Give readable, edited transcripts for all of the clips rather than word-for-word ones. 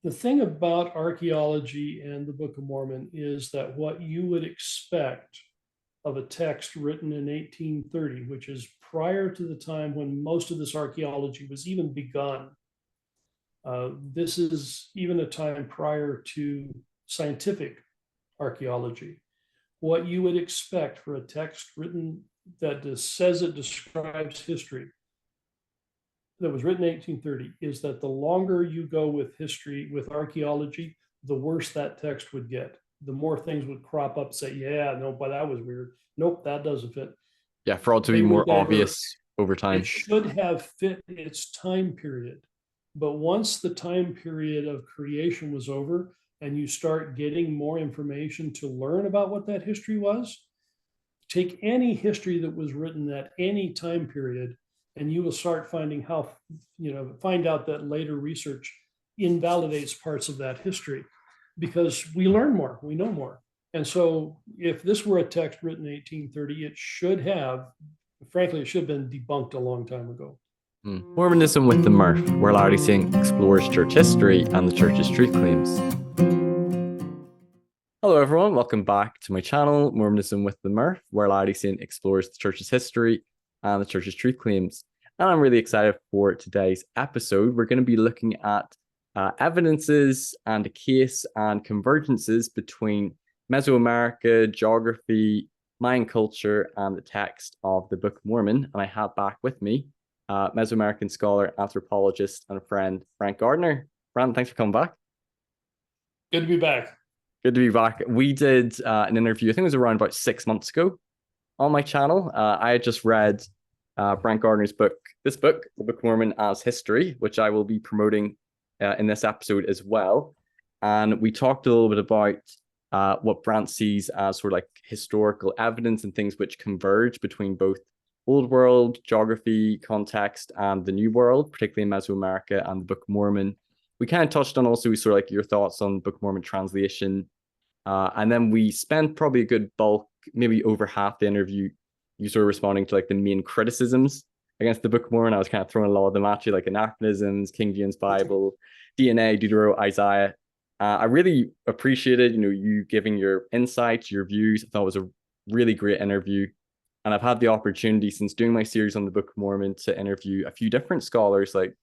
The thing about archaeology and the Book of Mormon is that what you would expect of a text written in 1830, which is prior to the time when most of this archaeology was even begun. This is even a time prior to scientific archaeology. What you would expect for a text written that says it describes history that was written in 1830 is that the longer you go with history, with archaeology, the worse that text would get. The more things would crop up, say, yeah, no, but that was weird. Nope, that doesn't fit. Yeah, for all to be more obvious over time. It should have fit its time period. But once the time period of creation was over and you start getting more information to learn about what that history was, take any history that was written at any time period and you will start finding find out that later research invalidates parts of that history because we learn more, we know more. And so if this were a text written in 1830, it should have, frankly, it should have been debunked a long time ago. Mormonism with the Murph, where Larry Singh explores church history and the church's truth claims. Hello everyone, welcome back to my channel, Mormonism with the Murph, where Larry Singh explores the church's history and the church's truth claims. And I'm really excited for today's episode. We're going to be looking at evidences and a case and convergences between Mesoamerica, geography, Mayan culture, and the text of the Book of Mormon. And I have back with me Mesoamerican scholar, anthropologist, and friend, Brant Gardner. Brant, thanks for coming back. Good to be back. Good to be back. We did an interview, I think it was around about 6 months ago on my channel. I had just read Brant Gardner's book, the Book of Mormon as History, which I will be promoting in this episode as well. And we talked a little bit about what Brant sees as sort of like historical evidence and things which converge between both Old World, geography, context, and the New World, particularly in Mesoamerica and the Book of Mormon. We kind of touched on also sort of like your thoughts on Book of Mormon translation. And then we spent probably a good bulk, maybe over half the interview, you sort of responding to like the main criticisms against the Book of Mormon. I was kind of throwing a lot of them at you, like anachronisms, King James Bible, DNA, Deutero, Isaiah. I really appreciated, you giving your insights, your views. I thought it was a really great interview. And I've had the opportunity since doing my series on the Book of Mormon to interview a few different scholars like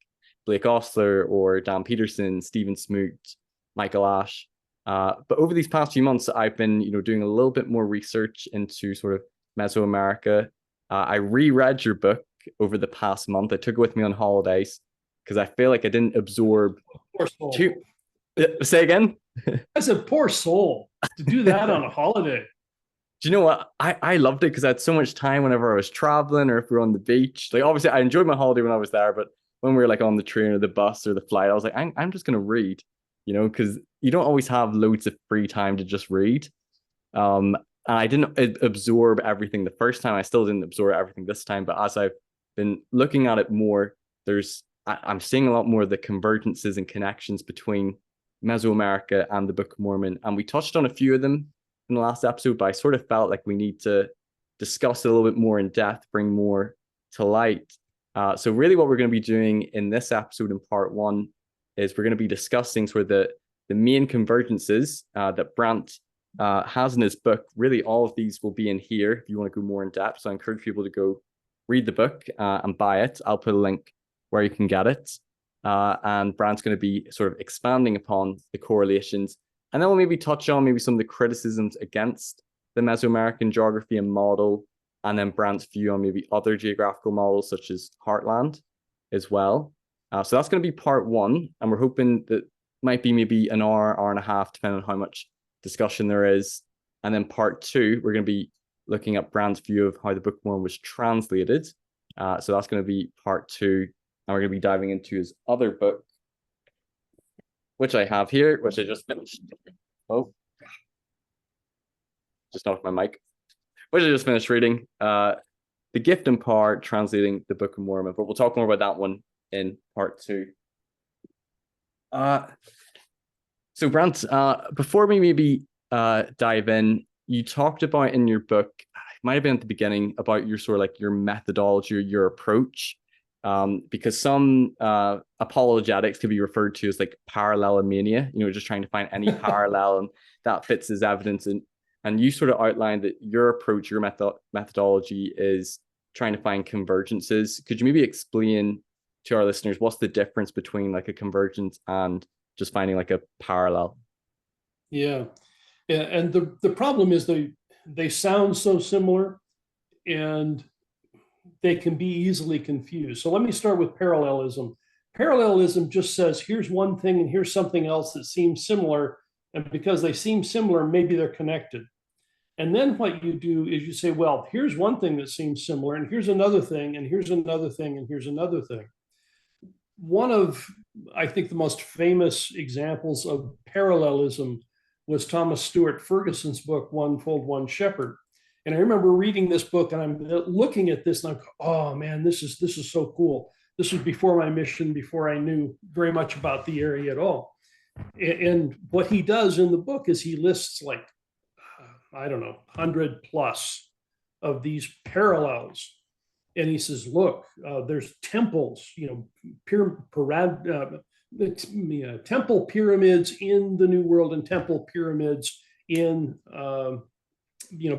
Blake Ostler or Dan Peterson, Stephen Smoot, Michael Ash. But over these past few months, I've been, doing a little bit more research into sort of Mesoamerica. I reread your book over the past month. I took it with me on holidays because I feel like I didn't absorb too. Say again? That's a poor soul to do that on a holiday. Do you know what? I loved it because I had so much time whenever I was traveling or if we were on the beach. Like, obviously, I enjoyed my holiday when I was there, but when we were like on the train or the bus or the flight, I was like, I'm just going to read, because you don't always have loads of free time to just read. And I didn't absorb everything the first time. I still didn't absorb everything this time. But as I've been looking at it more, I'm seeing a lot more of the convergences and connections between Mesoamerica and the Book of Mormon. And we touched on a few of them in the last episode, but I sort of felt like we need to discuss it a little bit more in depth, bring more to light. So really what we're going to be doing in this episode in part one is we're going to be discussing sort of the main convergences that Brant has in his book. Really, all of these will be in here if you want to go more in depth. So I encourage people to go read the book and buy it. I'll put a link where you can get it. And Brant's going to be sort of expanding upon the correlations. And then we'll maybe touch on maybe some of the criticisms against the Mesoamerican geography and model, and then Brant's view on maybe other geographical models such as Heartland as well. So that's going to be part one, and we're hoping that might be maybe an hour and a half, depending on how much discussion there is. And then part two, we're going to be looking at Brant's view of how the Book of Mormon was translated. So that's going to be part two, and we're going to be diving into his other book, which I have here, which I just finished. Oh, just knocked my mic. Which I just finished reading. The Gift and Power, translating the Book of Mormon. But we'll talk more about that one in part two. So Brant, before we maybe dive in, you talked about in your book, it might have been at the beginning, about your sort of like your methodology or your approach because some apologetics could be referred to as like parallelomania, just trying to find any parallel and that fits as evidence. And you sort of outlined that your approach, your methodology is trying to find convergences. Could you maybe explain to our listeners what's the difference between like a convergence and just finding like a parallel? Yeah. And the problem is they sound so similar and they can be easily confused. So let me start with parallelism. Parallelism just says, here's one thing and here's something else that seems similar. And because they seem similar, maybe they're connected. And then what you do is you say, well, here's one thing that seems similar, and here's another thing, and here's another thing, and here's another thing. One of, I think, the most famous examples of parallelism was Thomas Stuart Ferguson's book, One Fold, One Shepherd. And I remember reading this book and I'm looking at this and I'm, oh man, this is so cool. This was before my mission, before I knew very much about the area at all. And what he does in the book is he lists like, I don't know, 100 plus of these parallels. And he says, look, there's temples, temple pyramids in the New World and temple pyramids in,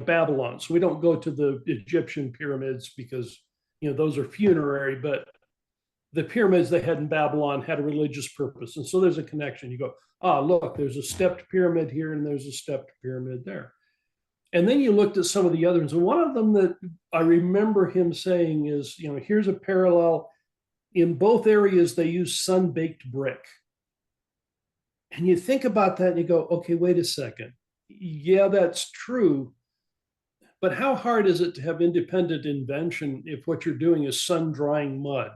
Babylon. So we don't go to the Egyptian pyramids because, those are funerary, but the pyramids they had in Babylon had a religious purpose. And so there's a connection. You go, look, there's a stepped pyramid here and there's a stepped pyramid there. And then you looked at some of the others. And one of them that I remember him saying is, here's a parallel. In both areas, they use sun-baked brick. And you think about that and you go, okay, wait a second. Yeah, that's true. But how hard is it to have independent invention if what you're doing is sun-drying mud?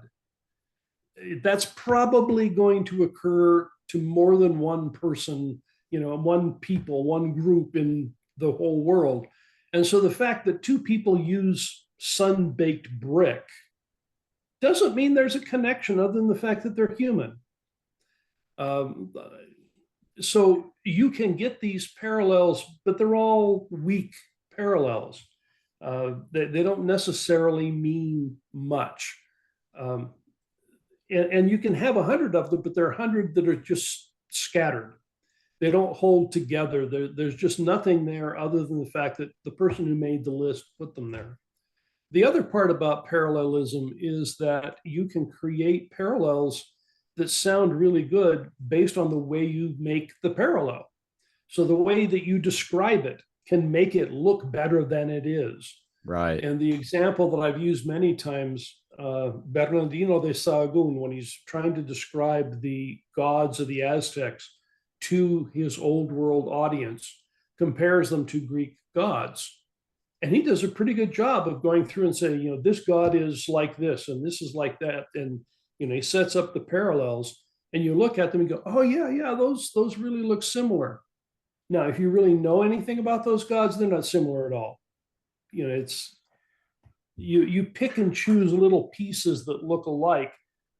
That's probably going to occur to more than one person, one people, one group in the whole world. And so the fact that two people use sun-baked brick doesn't mean there's a connection other than the fact that they're human. So you can get these parallels, but they're all weak parallels. They don't necessarily mean much. And you can have 100 of them, but there are 100 that are just scattered. They don't hold together. There's just nothing there other than the fact that the person who made the list put them there. The other part about parallelism is that you can create parallels that sound really good based on the way you make the parallel. So the way that you describe it can make it look better than it is. Right. And the example that I've used many times, Bernardino de Sahagún, when he's trying to describe the gods of the Aztecs to his old world audience, compares them to Greek gods. And he does a pretty good job of going through and saying, this god is like this, and this is like that. And, he sets up the parallels and you look at them and go, oh yeah, those really look similar. Now, if you really know anything about those gods, they're not similar at all. It's, you pick and choose little pieces that look alike,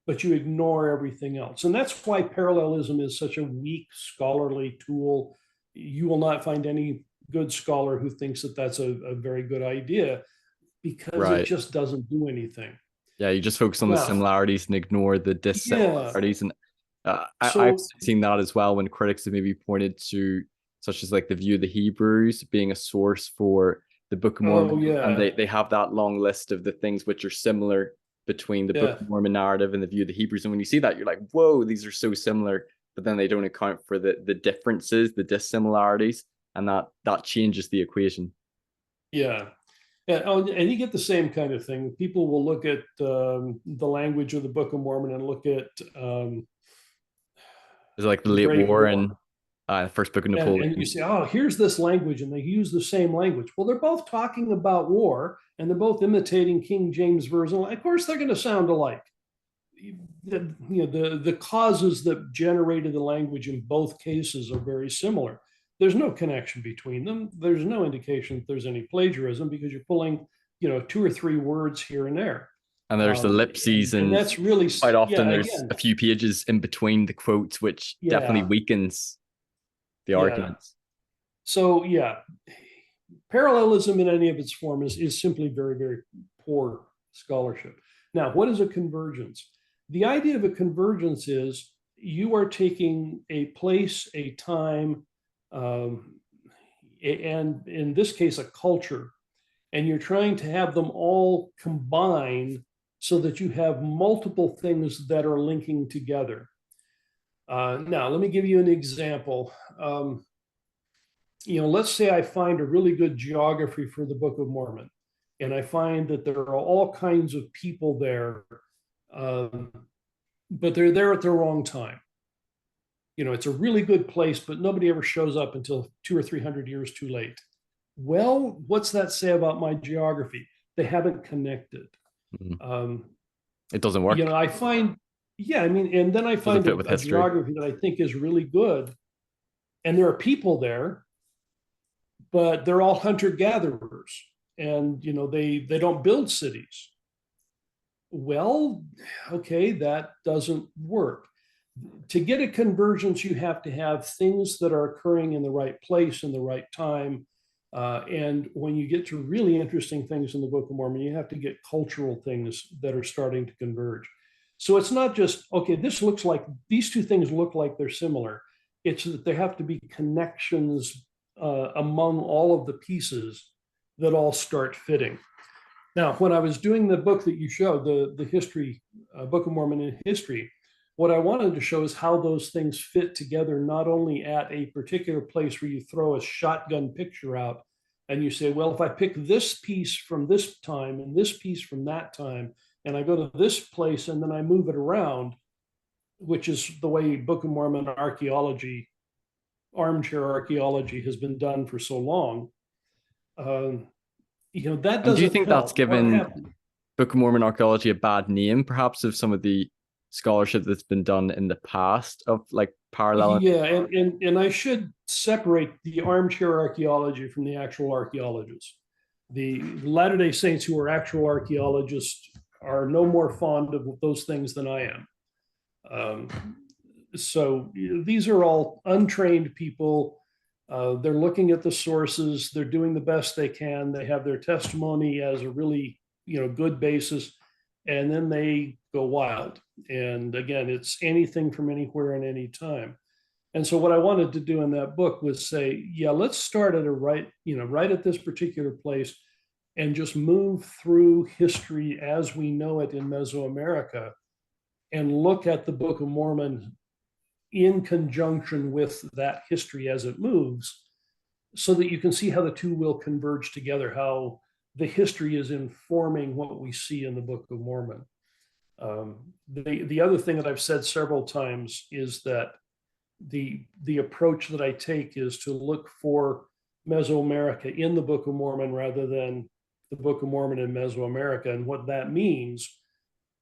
but you ignore everything else. And that's why parallelism is such a weak scholarly tool. You will not find any good scholar who thinks that that's a very good idea, because it just doesn't do anything. Yeah, you just focus on the similarities and ignore the dissimilarities. And I've seen that as well when critics have maybe pointed to, such as like the view of the Hebrews being a source for the Book of Mormon. And they have that long list of the things which are similar between the Book of Mormon narrative and the view of the Hebrews. And when you see that, you're like, whoa, these are so similar. But then they don't account for the differences, the dissimilarities, and that changes the equation. Yeah. And you get the same kind of thing. People will look at the language of the Book of Mormon and look at it's like the late war and the first book of Napoleon. And you say, oh, here's this language, and they use the same language. Well, they're both talking about war, and they're both imitating King James Version. Of course, they're going to sound alike. The causes that generated the language in both cases are very similar. There's no connection between them. There's no indication that there's any plagiarism, because you're pulling, 2 or 3 words here and there. And there's ellipses, and that's really quite often there's a few pages in between the quotes, which definitely weakens the arguments. So parallelism in any of its form is simply very, very poor scholarship. Now, what is a convergence? The idea of a convergence is you are taking a place, a time, and in this case, a culture, and you're trying to have them all combine so that you have multiple things that are linking together. Now, let me give you an example. Let's say I find a really good geography for the Book of Mormon, and I find that there are all kinds of people there, but they're there at the wrong time. It's a really good place, but nobody ever shows up until 200 or 300 years too late. Well, what's that say about my geography? They haven't connected. It doesn't work. I find, and then I find a geography that I think is really good, and there are people there, but they're all hunter-gatherers, and they don't build cities. Well, okay, that doesn't work. To get a convergence, you have to have things that are occurring in the right place in the right time. And when you get to really interesting things in the Book of Mormon, you have to get cultural things that are starting to converge. So it's not just, okay, these two things look like they're similar. It's that there have to be connections among all of the pieces that all start fitting. Now, when I was doing the book that you showed, the history, Book of Mormon in history, what I wanted to show is how those things fit together, not only at a particular place where you throw a shotgun picture out and you say, well, if I pick this piece from this time and this piece from that time, and I go to this place and then I move it around, which is the way Book of Mormon archaeology, armchair archaeology, has been done for so long. That doesn't. Do you think that's given Book of Mormon archaeology a bad name, perhaps, of some of the scholarship that's been done in the past of like parallel? Yeah, and I should separate the armchair archaeology from the actual archaeologists. The Latter-day Saints who are actual archaeologists are no more fond of those things than I am. So these are all untrained people. They're looking at the sources. They're doing the best they can. They have their testimony as a really good basis, and then they go wild. And again, it's anything from anywhere and any time. And so what I wanted to do in that book was say, yeah, let's start at right at this particular place and just move through history as we know it in Mesoamerica and look at the Book of Mormon in conjunction with that history as it moves, so that you can see how the two will converge together, how the history is informing what we see in the Book of Mormon. The other thing that I've said several times is that the approach that I take is to look for Mesoamerica in the Book of Mormon rather than the Book of Mormon in Mesoamerica. And what that means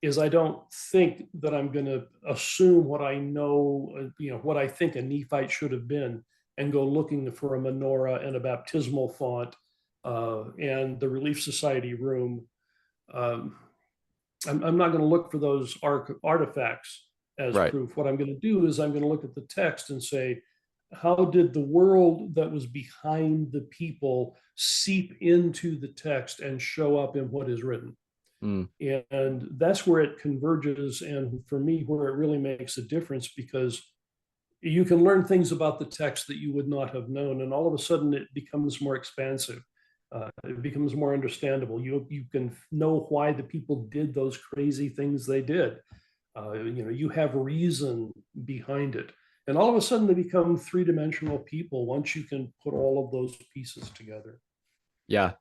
is I don't think that I'm going to assume what I know, what I think a Nephite should have been, and go looking for a menorah and a baptismal font and the Relief Society room. I'm not going to look for those artifacts as proof. What I'm going to do is I'm going to look at the text and say, how did the world that was behind the people seep into the text and show up in what is written? And that's where it converges, and for me, where it really makes a difference, because you can learn things about the text that you would not have known, and all of a sudden it becomes more expansive. It becomes more understandable. You can know why the people did those crazy things they did. You have reason behind it, and all of a sudden they become three-dimensional people once you can put all of those pieces together. Yeah.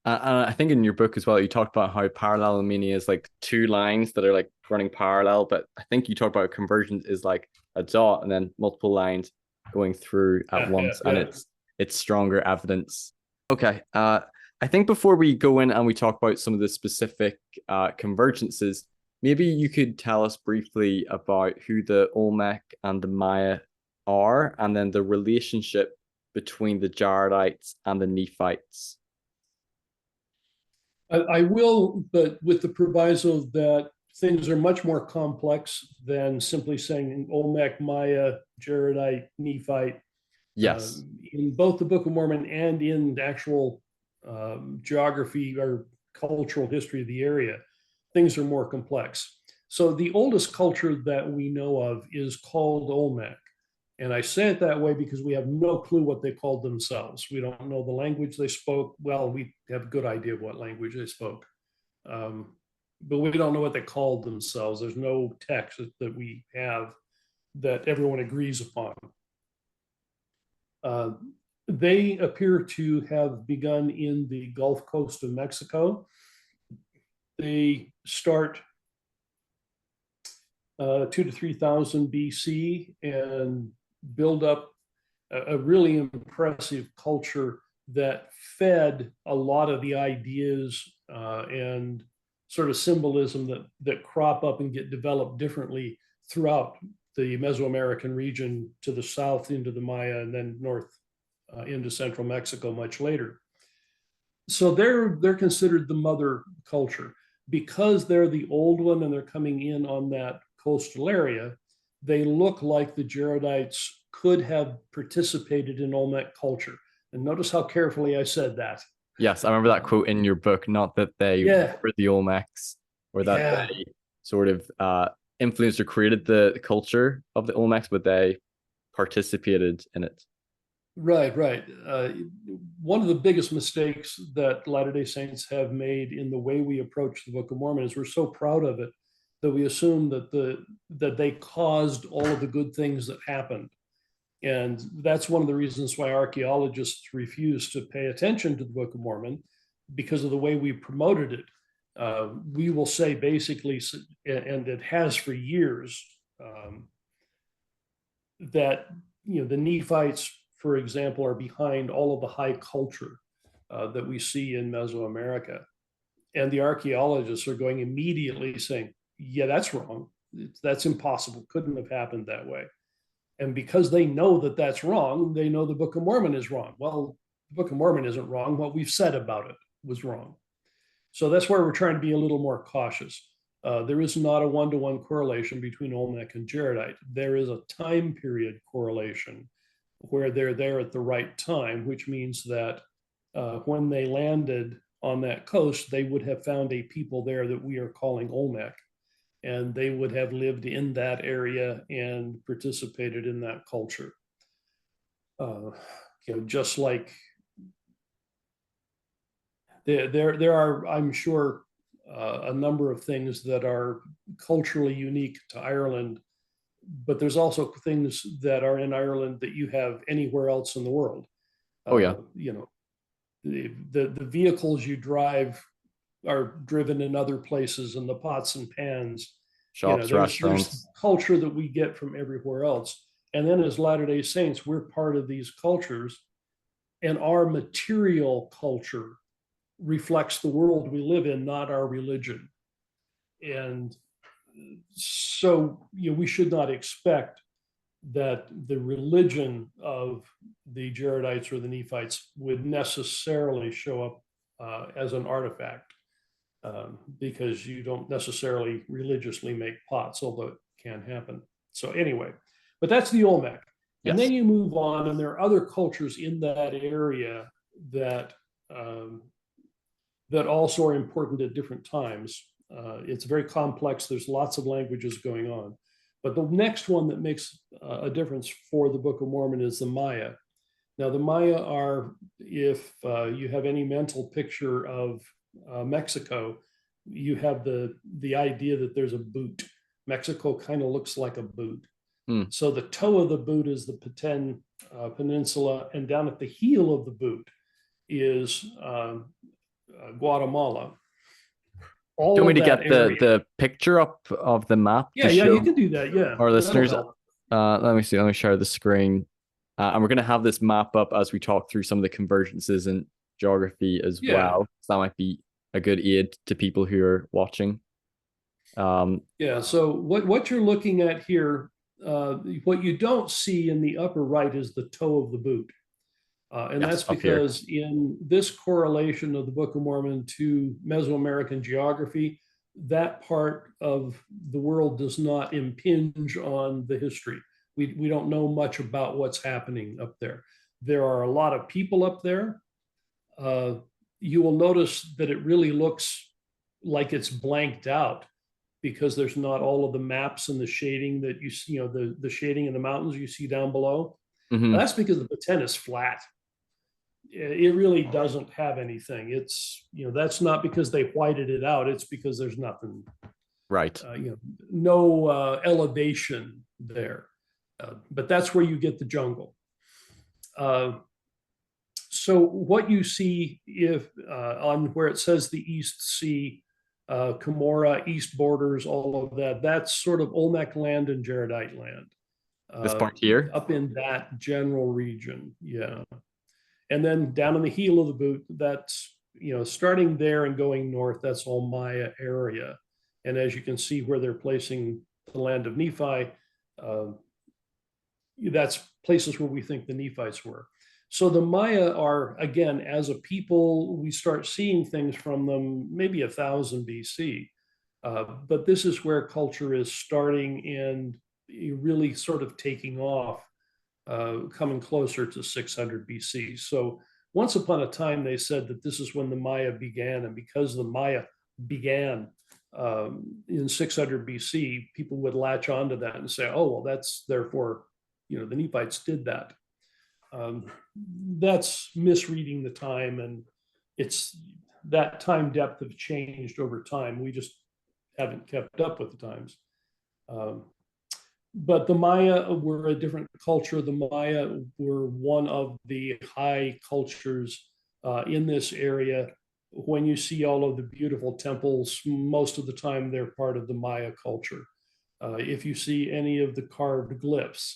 And I think in your book as well, you talked about how parallelomelia is like two lines that are like running parallel, but I think you talked about convergence is like a dot and then multiple lines going through at once, and it's stronger evidence. Okay. I think before we go in and we talk about some of the specific convergences, maybe you could tell us briefly about who the Olmec and the Maya are, and then the relationship between the Jaredites and the Nephites. I will, but with the proviso that things are much more complex than simply saying Olmec, Maya, Jaredite, Nephite. Yes. In both the Book of Mormon and in the actual geography or cultural history of the area, things are more complex. So the oldest culture that we know of is called Olmec. And I say it that way because we have no clue what they called themselves. We don't know the language they spoke. Well, we have a good idea of what language they spoke. But we don't know what they called themselves. There's no text that we have that everyone agrees upon. They appear to have begun in the Gulf Coast of Mexico. They start 2,000 to 3,000 BC and build up a really impressive culture that fed a lot of the ideas and sort of symbolism that crop up and get developed differently throughout the Mesoamerican region, to the south into the Maya, and then north into central Mexico much later. So they're considered the mother culture. Because they're the old one and they're coming in on that coastal area, they look like the Jaredites could have participated in Olmec culture. And notice how carefully I said that. Yes, I remember that quote in your book, not that they were the Olmecs, or that they sort of influenced or created the culture of the Olmecs, but they participated in it. Right. One of the biggest mistakes that Latter-day Saints have made in the way we approach the Book of Mormon is we're so proud of it that we assume that they caused all of the good things that happened. And that's one of the reasons why archaeologists refuse to pay attention to the Book of Mormon, because of the way we promoted it. We will say basically, and it has for years, that the Nephites, for example, are behind all of the high culture that we see in Mesoamerica. And the archaeologists are going immediately saying, yeah, that's wrong. That's impossible. Couldn't have happened that way. And because they know that that's wrong, they know the Book of Mormon is wrong. Well, the Book of Mormon isn't wrong. What we've said about it was wrong. So that's where we're trying to be a little more cautious. There is not a one-to-one correlation between Olmec and Jaredite. There is a time period correlation where they're there at the right time, which means that when they landed on that coast, they would have found a people there that we are calling Olmec, and they would have lived in that area and participated in that culture. Just like there are, I'm sure, a number of things that are culturally unique to Ireland, but there's also things that are in Ireland that you have anywhere else in the world. Oh yeah. The vehicles you drive are driven in other places, and the pots and pans, shops, restaurants. There's culture that we get from everywhere else. And then as Latter-day Saints, we're part of these cultures, and our material culture reflects the world we live in, not our religion. And so we should not expect that the religion of the Jaredites or the Nephites would necessarily show up as an artifact, because you don't necessarily religiously make pots, although it can happen. So anyway, but that's the Olmec. And then you move on, and there are other cultures in that area that that also are important at different times. It's very complex. There's lots of languages going on. But the next one that makes a difference for the Book of Mormon is the Maya. Now, the Maya are, if you have any mental picture of Mexico, you have the idea that there's a boot. Mexico kind of looks like a boot. So the toe of the boot is the Petén Peninsula, and down at the heel of the boot is Guatemala. Do you want me to get the picture up of the map? Yeah, you can do that. Yeah, our listeners. Let me see. Let me share the screen, and we're going to have this map up as we talk through some of the convergences in geography as well. So that might be a good aid to people who are watching. So what you're looking at here, what you don't see in the upper right is the toe of the boot. And that's because in this correlation of the Book of Mormon to Mesoamerican geography, that part of the world does not impinge on the history. We don't know much about what's happening up there. There are a lot of people up there. You will notice that it really looks like it's blanked out because there's not all of the maps and the shading that you see, the shading in the mountains you see down below. Mm-hmm. That's because the Baten is flat. It really doesn't have anything. It's, that's not because they whited it out. It's because there's nothing, Right. no elevation there. But that's where you get the jungle. So what you see on where it says the East Sea, Cumorah, East Borders, all of that, that's sort of Olmec land and Jaredite land. This part here? Up in that general region, yeah. And then down in the heel of the boot, that's, starting there and going north, that's all Maya area. And as you can see where they're placing the land of Nephi, that's places where we think the Nephites were. So the Maya are, again, as a people, we start seeing things from them maybe 1000 BC. But this is where culture is starting and really sort of taking off, coming closer to 600 BC. So once upon a time, they said that this is when the Maya began. And because the Maya began in 600 BC, people would latch onto that and say, oh, well, that's therefore, the Nephites did that. That's misreading the time, and it's that time depth have changed over time. We just haven't kept up with the times. But the Maya were a different culture. The Maya were one of the high cultures in this area. When you see all of the beautiful temples, most of the time they're part of the Maya culture. If you see any of the carved glyphs,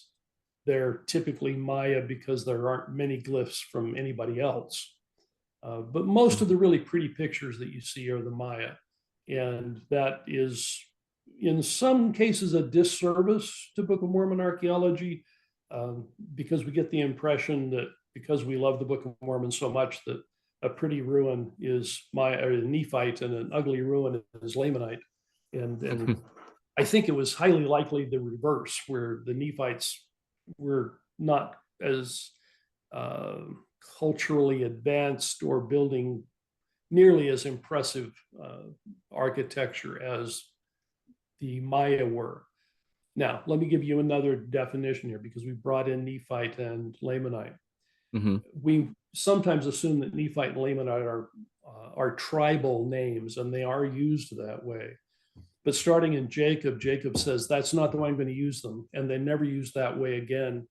they're typically Maya because there aren't many glyphs from anybody else. But most of the really pretty pictures that you see are the Maya. And that is, in some cases, a disservice to Book of Mormon archaeology, because we get the impression that because we love the Book of Mormon so much, that a pretty ruin is Maya or Nephite and an ugly ruin is Lamanite. And I think it was highly likely the reverse, where the Nephites were not as culturally advanced or building nearly as impressive architecture as the Maya were. Now, let me give you another definition here, because we brought in Nephite and Lamanite. Mm-hmm. We sometimes assume that Nephite and Lamanite are tribal names, and they are used that way. But starting in Jacob, Jacob says, that's not the way I'm going to use them. And they never use that way again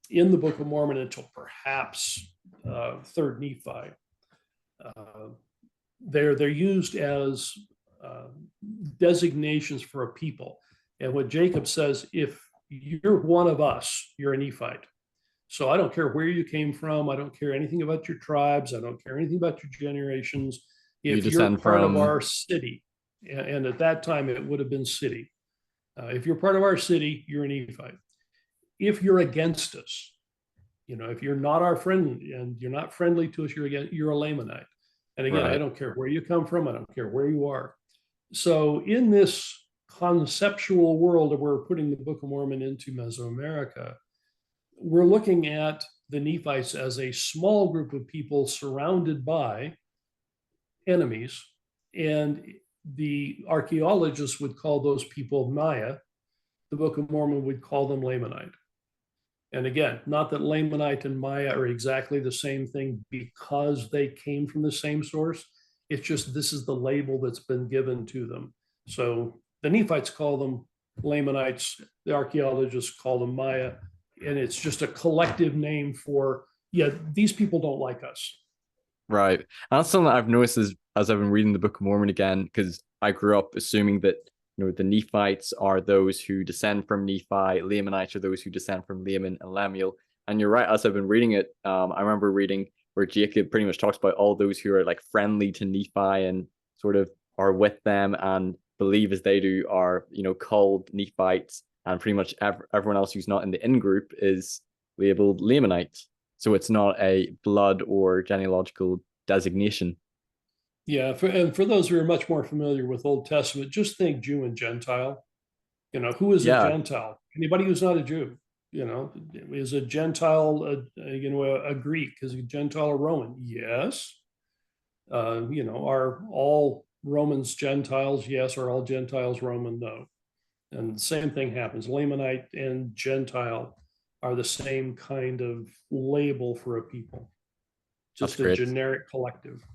in the Book of Mormon until perhaps Third Nephi. They're used as designations for a people. And what Jacob says, if you're one of us, you're a Nephite. So I don't care where you came from. I don't care anything about your tribes. I don't care anything about your generations. If you're part of our city, and at that time it would have been city. If you're part of our city, you're a Nephite. If you're against us, if you're not our friend and you're not friendly to us, you're a Lamanite. And again, right. I don't care where you come from. I don't care where you are. So in this conceptual world of where we're putting the Book of Mormon into Mesoamerica, we're looking at the Nephites as a small group of people surrounded by enemies, and the archaeologists would call those people Maya. The Book of Mormon would call them Lamanite. And again, not that Lamanite and Maya are exactly the same thing because they came from the same source. It's just this is the label that's been given to them. So the Nephites call them Lamanites, the archaeologists call them Maya, and it's just a collective name for, these people don't like us. Right. And that's something that I've noticed as I've been reading the Book of Mormon again, because I grew up assuming that the Nephites are those who descend from Nephi, Lamanites are those who descend from Laman and Lemuel. And you're right, as I've been reading it, I remember reading where Jacob pretty much talks about all those who are like friendly to Nephi and sort of are with them and believe as they do are, called Nephites, and pretty much everyone else who's not in the in-group is labeled Lamanite. So it's not a blood or genealogical designation. Yeah, for those who are much more familiar with Old Testament, just think Jew and Gentile. Who is a Gentile? Anybody who's not a Jew. Is a Gentile a Greek? Is a Gentile a Roman? Yes. Are all Romans Gentiles? Yes. Are all Gentiles Roman? No. And the same thing happens. Lamanite and Gentile are the same kind of label for a people, That's just a great. generic collective.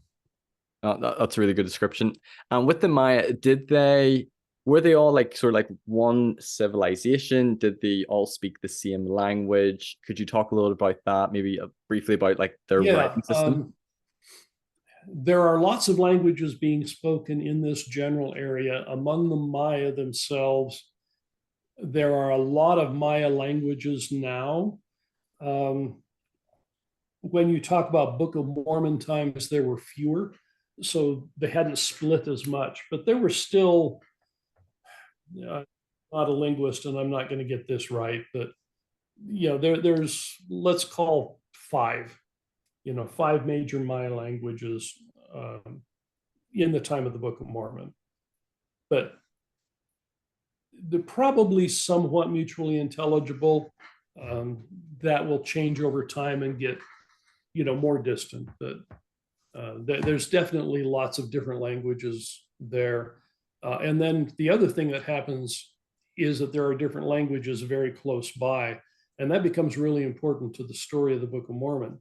That's a really good description. And with the Maya, were they all like sort of like one civilization? Did they all speak the same language? Could you talk a little about that? Maybe briefly about like their Yeah. writing system? There are lots of languages being spoken in this general area. Among the Maya themselves, there are a lot of Maya languages now. When you talk about Book of Mormon times, there were fewer, so they hadn't split as much, but there were still, not a linguist, and I'm not going to get this right, but there's, let's call five major Maya languages in the time of the Book of Mormon. But they're probably somewhat mutually intelligible. That will change over time and get, more distant. But there's definitely lots of different languages there. And then the other thing that happens is that there are different languages very close by. And that becomes really important to the story of the Book of Mormon.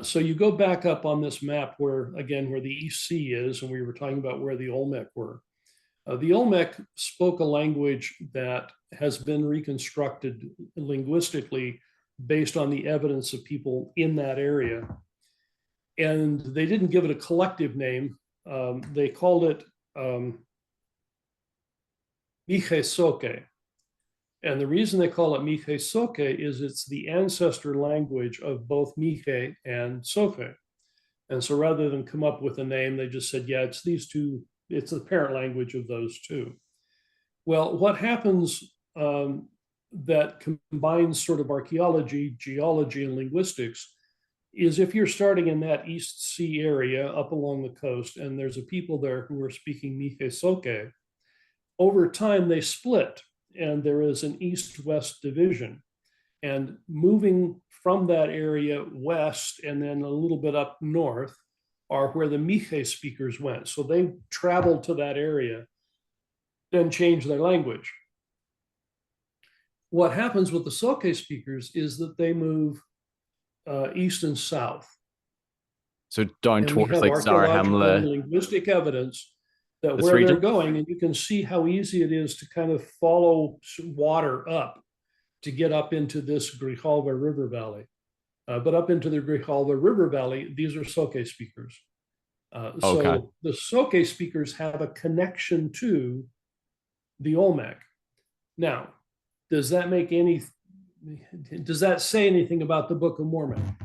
So you go back up on this map where the East Sea is, and we were talking about where the Olmec were. The Olmec spoke a language that has been reconstructed linguistically based on the evidence of people in that area. And they didn't give it a collective name. They called it Mihe. And the reason they call it Mihe is it's the ancestor language of both Mihe and Soke. And so rather than come up with a name, they just said, yeah, it's these two, it's the parent language of those two. Well, what happens that combines sort of archaeology, geology, and linguistics is if you're starting in that East Sea area up along the coast, and there's a people there who are speaking Mihe Soke, over time they split, and there is an east-west division. And moving from that area west and then a little bit up north are where the Mihe speakers went. So they traveled to that area, then changed their language. What happens with the Soke speakers is that they move east and south. So down and towards we have like archaeological and Zarahemla, linguistic evidence that this where they're region? going, and you can see how easy it is to kind of follow water up to get up into this Grijalva River Valley. But up into the Grijalva River Valley, these are Soke speakers. So the Soke speakers have a connection to the Olmec. Now, does that say anything about the Book of Mormon?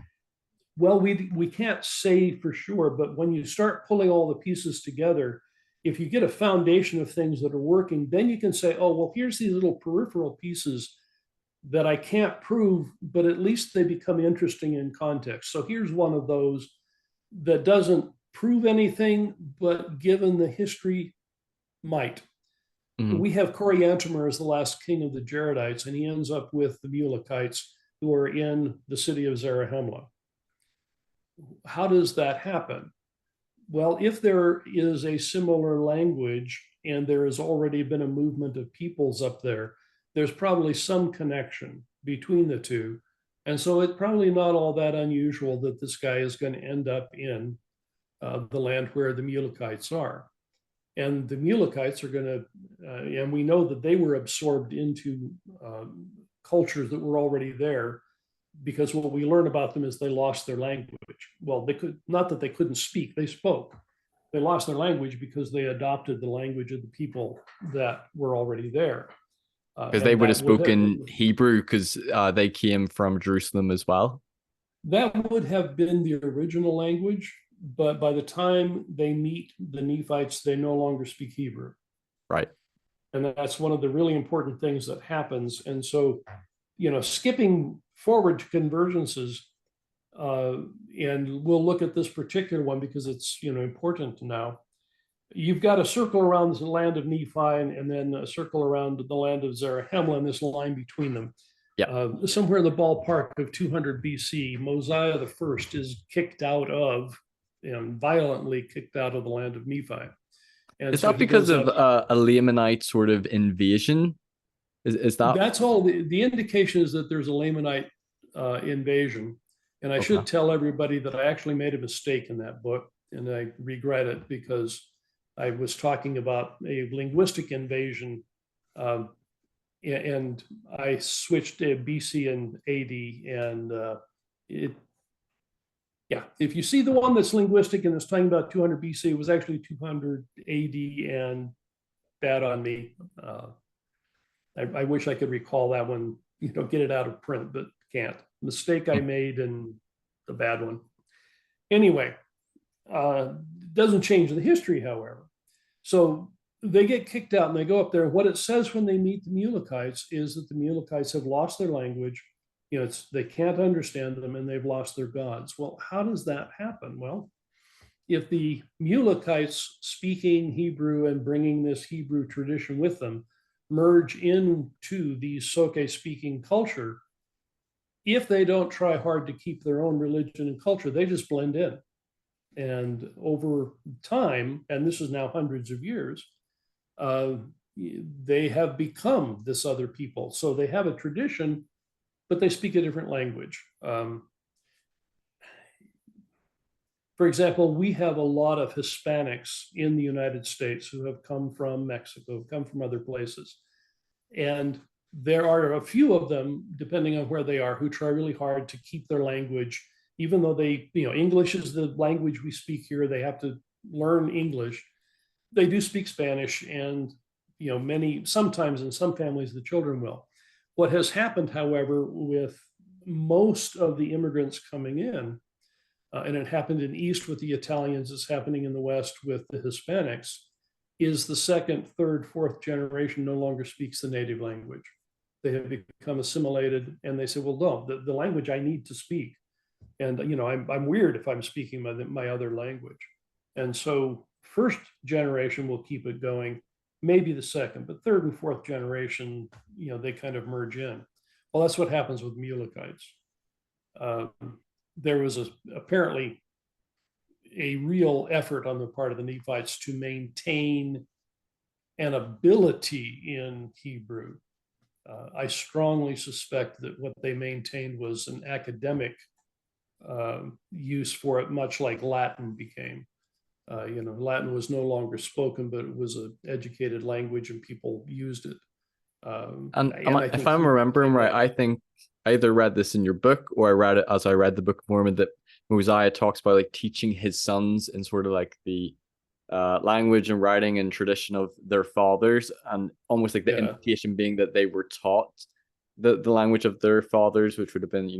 Well, we can't say for sure, but when you start pulling all the pieces together, if you get a foundation of things that are working, then you can say, oh, well, here's these little peripheral pieces that I can't prove, but at least they become interesting in context. So here's one of those that doesn't prove anything, but given the history, might. Mm-hmm. We have Coriantumr as the last king of the Jaredites, and he ends up with the Mulekites, who are in the city of Zarahemla. How does that happen? Well, if there is a similar language and there has already been a movement of peoples up there, there's probably some connection between the two. And so it's probably not all that unusual that this guy is going to end up in the land where the Mulekites are. And the Mulekites are going to, and we know that they were absorbed into cultures that were already there, because what we learn about them is they lost their language. Well, they could, not that they couldn't speak, they spoke. They lost their language because they adopted the language of the people that were already there. Because they would have spoken Hebrew, because they came from Jerusalem as well. That would have been the original language, but by the time they meet the Nephites, they no longer speak Hebrew. Right. And that's one of the really important things that happens. And so, skipping forward to convergences, and we'll look at this particular one because it's important now. You've got a circle around the land of Nephi, and then a circle around the land of Zarahemla, and this line between them. Yeah. Somewhere in the ballpark of 200 BC, Mosiah the First is kicked out of, and violently kicked out of the land of Nephi. And Is so that he because goes of up. a Lamanite sort of invasion? Is that That's all. The indication is that there's a Lamanite invasion. And I okay? should tell everybody that I actually made a mistake in that book, and I regret it because I was talking about a linguistic invasion, um, and I switched to BC and AD, and it. Yeah, if you see the one that's linguistic and it's talking about 200 BC, it was actually 200 AD, and bad on me. I wish I could recall that one, get it out of print, but can't. Mistake I made and the bad one. Anyway, doesn't change the history, however. So they get kicked out and they go up there. What it says when they meet the Mulekites is that the Mulekites have lost their language. They can't understand them and they've lost their gods. Well, how does that happen? Well, if the Mulekites speaking Hebrew and bringing this Hebrew tradition with them merge into the Soke speaking culture, if they don't try hard to keep their own religion and culture, they just blend in. And over time, and this is now hundreds of years, they have become this other people. So they have a tradition, but they speak a different language. For example, we have a lot of Hispanics in the United States who have come from Mexico, come from other places. And there are a few of them, depending on where they are, who try really hard to keep their language, even though English is the language we speak here. They have to learn English. They do speak Spanish, and sometimes in some families, the children will. What has happened, however, with most of the immigrants coming in, and it happened in East with the Italians, it's happening in the West with the Hispanics, is the second, third, fourth generation no longer speaks the native language. They have become assimilated, and they say, well, no, the language I need to speak. And, I'm weird if I'm speaking my other language. And so first generation will keep it going, maybe the second, but third and fourth generation, they kind of merge in. Well, that's what happens with Mulekites. There was apparently a real effort on the part of the Nephites to maintain an ability in Hebrew. I strongly suspect that what they maintained was an academic use for it, much like Latin became. Latin was no longer spoken, but it was an educated language and people used it. And I if think I'm remembering right, I think I either read this in your book or I read it as I read the Book of Mormon, that Mosiah talks about like teaching his sons in sort of like the language and writing and tradition of their fathers, and almost like the implication being that they were taught the language of their fathers, which would have been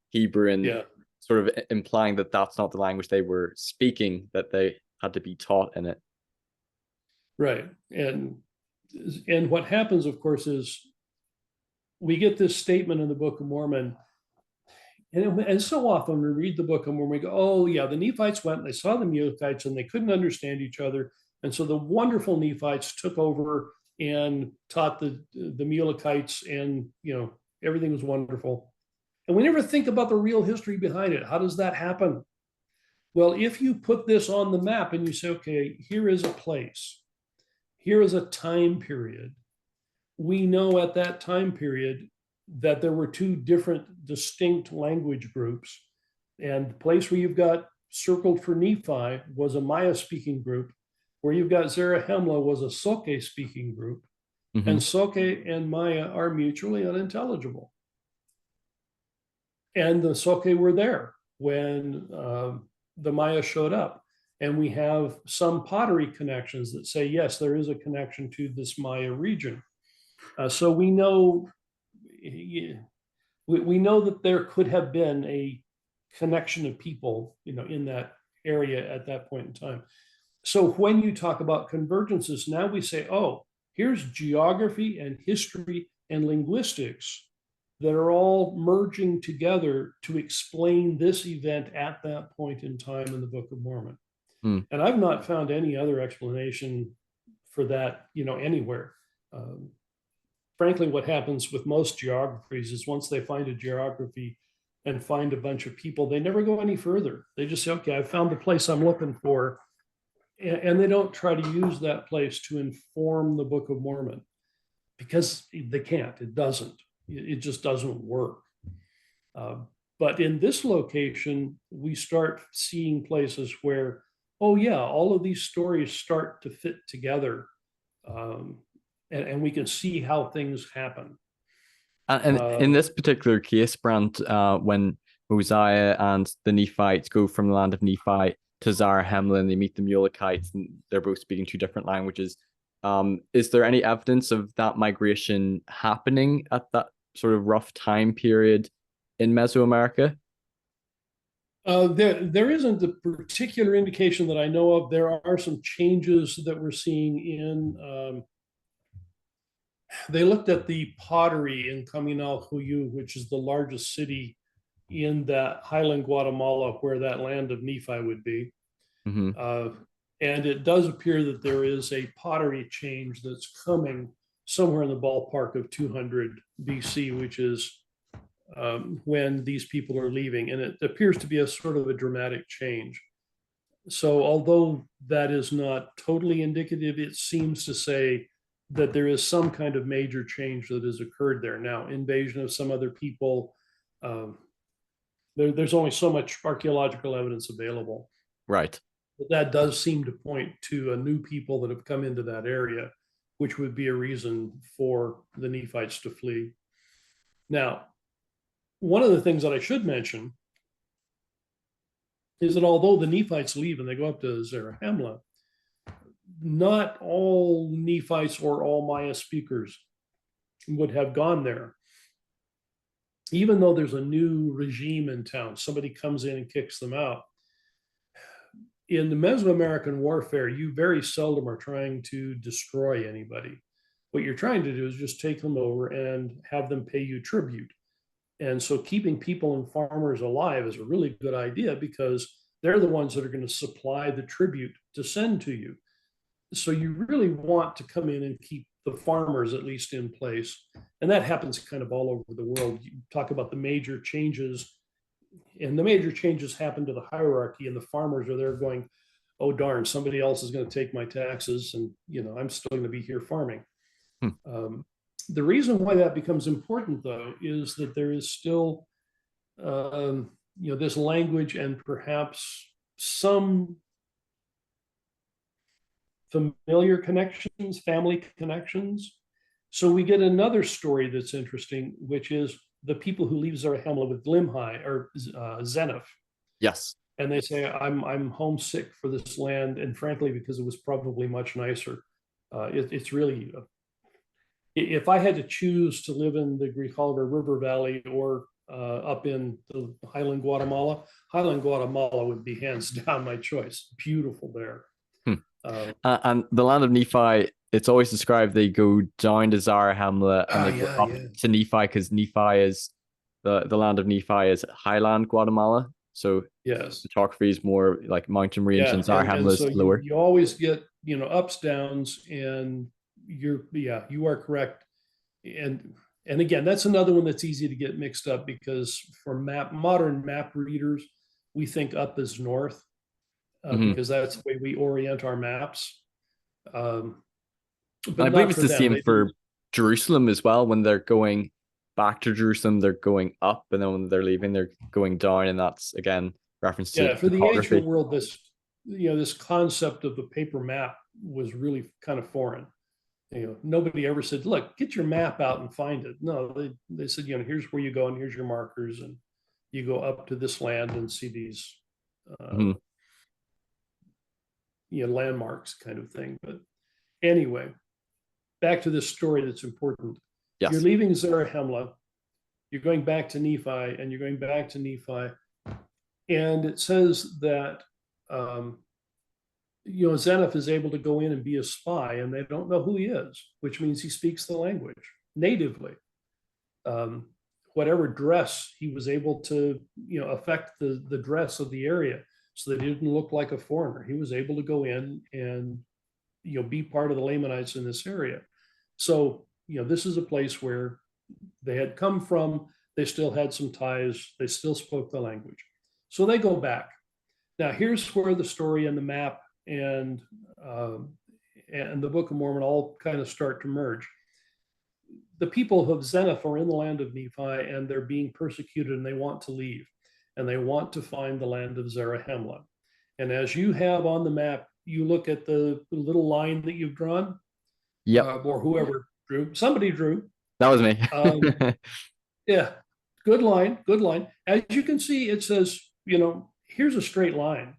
Hebrew, and sort of implying that that's not the language they were speaking, that they had to be taught in it. Right. And what happens, of course, is we get this statement in the Book of Mormon. And so often we read the Book of Mormon, we go, oh, yeah, the Nephites went and they saw the Mulekites and they couldn't understand each other. And so the wonderful Nephites took over and taught the Mulekites, and, everything was wonderful. And we never think about the real history behind it. How does that happen? Well, if you put this on the map and you say, okay, here is a place, here is a time period, we know at that time period that there were two different distinct language groups. And the place where you've got circled for Nephi was a Maya speaking group. Where you've got Zarahemla was a Soke speaking group. Mm-hmm. And Soke and Maya are mutually unintelligible. And the Soke were there when the Maya showed up. And we have some pottery connections that say, yes, there is a connection to this Maya region. So we know that there could have been a connection of people, in that area at that point in time. So when you talk about convergences, now we say, oh, here's geography and history and linguistics that are all merging together to explain this event at that point in time in the Book of Mormon. And I've not found any other explanation for that, anywhere. Frankly, what happens with most geographies is once they find a geography and find a bunch of people, they never go any further. They just say, okay, I found the place I'm looking for. and they don't try to use that place to inform the Book of Mormon because they can't. It doesn't. It just doesn't work. But in this location, we start seeing places where, oh yeah, all of these stories start to fit together, and we can see how things happen. And in this particular case, Brant, when Mosiah and the Nephites go from the land of Nephi to Zarahemla and they meet the Mulekites, and they're both speaking two different languages, is there any evidence of that migration happening at that sort of rough time period in Mesoamerica? There isn't a particular indication that I know of. There are some changes that we're seeing in. They looked at the pottery in Caminaljuyu, which is the largest city in that highland Guatemala, where that land of Nephi would be. Mm-hmm. And it does appear that there is a pottery change that's coming somewhere in the ballpark of 200 BC, which is when these people are leaving. And it appears to be a sort of a dramatic change. So although that is not totally indicative, it seems to say that there is some kind of major change that has occurred there. Now, invasion of some other people, there's only so much archaeological evidence available. Right. But that does seem to point to a new people that have come into that area, which would be a reason for the Nephites to flee. Now, one of the things that I should mention is that although the Nephites leave and they go up to Zarahemla, not all Nephites or all Maya speakers would have gone there. Even though there's a new regime in town, somebody comes in and kicks them out. In the Mesoamerican warfare, you very seldom are trying to destroy anybody. What you're trying to do is just take them over and have them pay you tribute. And so keeping people and farmers alive is a really good idea because they're the ones that are going to supply the tribute to send to you. So you really want to come in and keep the farmers at least in place. And that happens kind of all over the world. You talk about the major changes, and the major changes happen to the hierarchy, and the farmers are there going, oh, darn, somebody else is going to take my taxes, and I'm still going to be here farming. The reason why that becomes important, though, is that there is still, this language and perhaps some familiar connections, family connections. So we get another story that's interesting, which is the people who leave Zarahemla with Limhi or Zenith. Yes. And they say, I'm homesick for this land. And frankly, because it was probably much nicer. It's really, if I had to choose to live in the Grijalva River Valley or up in the highland Guatemala would be hands down my choice. Beautiful there. And the land of Nephi, it's always described they go down to Zarahemla and they go up to Nephi because Nephi is the land of Nephi is highland Guatemala. So yes, the topography is more like mountain range and Zarahemla is lower. You always get ups, downs, and you are correct. And again, that's another one that's easy to get mixed up because for modern map readers, we think up is north. Because that's the way we orient our maps. But I believe it's the same for Jerusalem as well. When they're going back to Jerusalem, they're going up, and then when they're leaving, they're going down, and that's again reference to for the ancient world. This concept of the paper map was really kind of foreign. Nobody ever said, "Look, get your map out and find it." No, they said, here's where you go, and here's your markers, and you go up to this land and see these. Landmarks kind of thing. But anyway, back to this story that's important. Yes. You're leaving Zarahemla, you're going back to Nephi, and you're going back to Nephi. And it says that, Zenith is able to go in and be a spy, and they don't know who he is, which means he speaks the language natively. Whatever dress, he was able to, affect the dress of the area, so that he didn't look like a foreigner. He was able to go in and, be part of the Lamanites in this area. So, this is a place where they had come from. They still had some ties. They still spoke the language. So they go back. Now, here's where the story and the map and the Book of Mormon all kind of start to merge. The people of Zeniff are in the land of Nephi, and they're being persecuted, and they want to leave, and they want to find the land of Zarahemla. And as you have on the map, you look at the little line that you've drawn, or whoever drew. Somebody drew. That was me. Yeah, good line, good line. As you can see, it says, here's a straight line.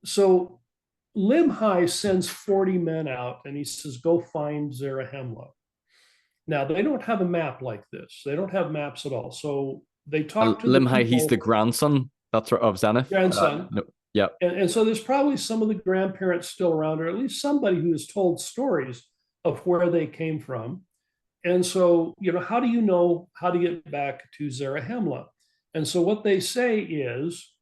So Limhi sends 40 men out, and he says, go find Zarahemla. Now, they don't have a map like this. They don't have maps at all. So they talk to Limhi, he's the grandson, that's right, of Zeniff. Grandson. No, yeah. And so there's probably some of the grandparents still around, or at least somebody who has told stories of where they came from. And so, how do you know how to get back to Zarahemla? And so what they say is,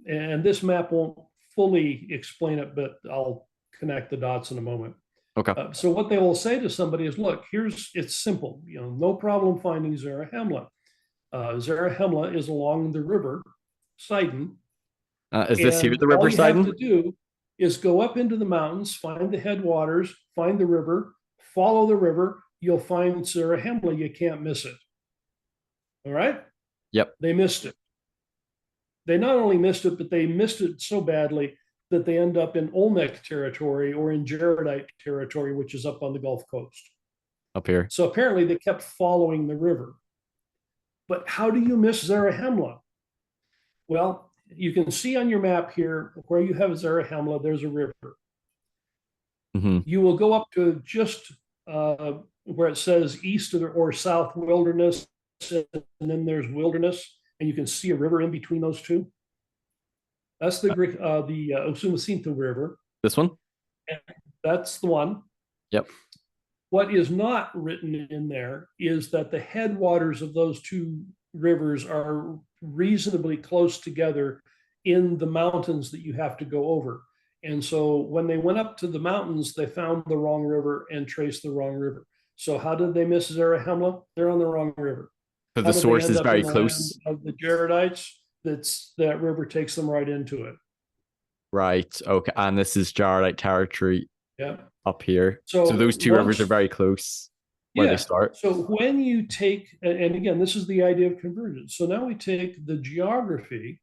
and this map won't fully explain it, but I'll connect the dots in a moment. Okay. So what they will say to somebody is, look, it's simple, no problem finding Zarahemla. Zarahemla is along the river Sidon. Is this here the river Sidon? All you have to do is go up into the mountains, find the headwaters, find the river, follow the river, you'll find Zarahemla, you can't miss it. All right? Yep. They missed it. They not only missed it, but they missed it so badly that they end up in Olmec territory or in Jaredite territory, which is up on the Gulf Coast. Up here. So apparently they kept following the river. But how do you miss Zarahemla? Well, you can see on your map here where you have Zarahemla, there's a river. Mm-hmm. You will go up to just where it says east or south wilderness, and then there's wilderness, and you can see a river in between those two. That's the Usumacinta River. This one? And that's the one. Yep. What is not written in there is that the headwaters of those two rivers are reasonably close together in the mountains that you have to go over. And so when they went up to the mountains, they found the wrong river and traced the wrong river. So how did they miss Zarahemla? They're on the wrong river. Because the source is very close. Of the Jaredites, that river takes them right into it. Right. Okay. And this is Jaredite territory. Yeah. Up here. So those two rivers are very close where they start. So when you take, and again, this is the idea of convergence. So now we take the geography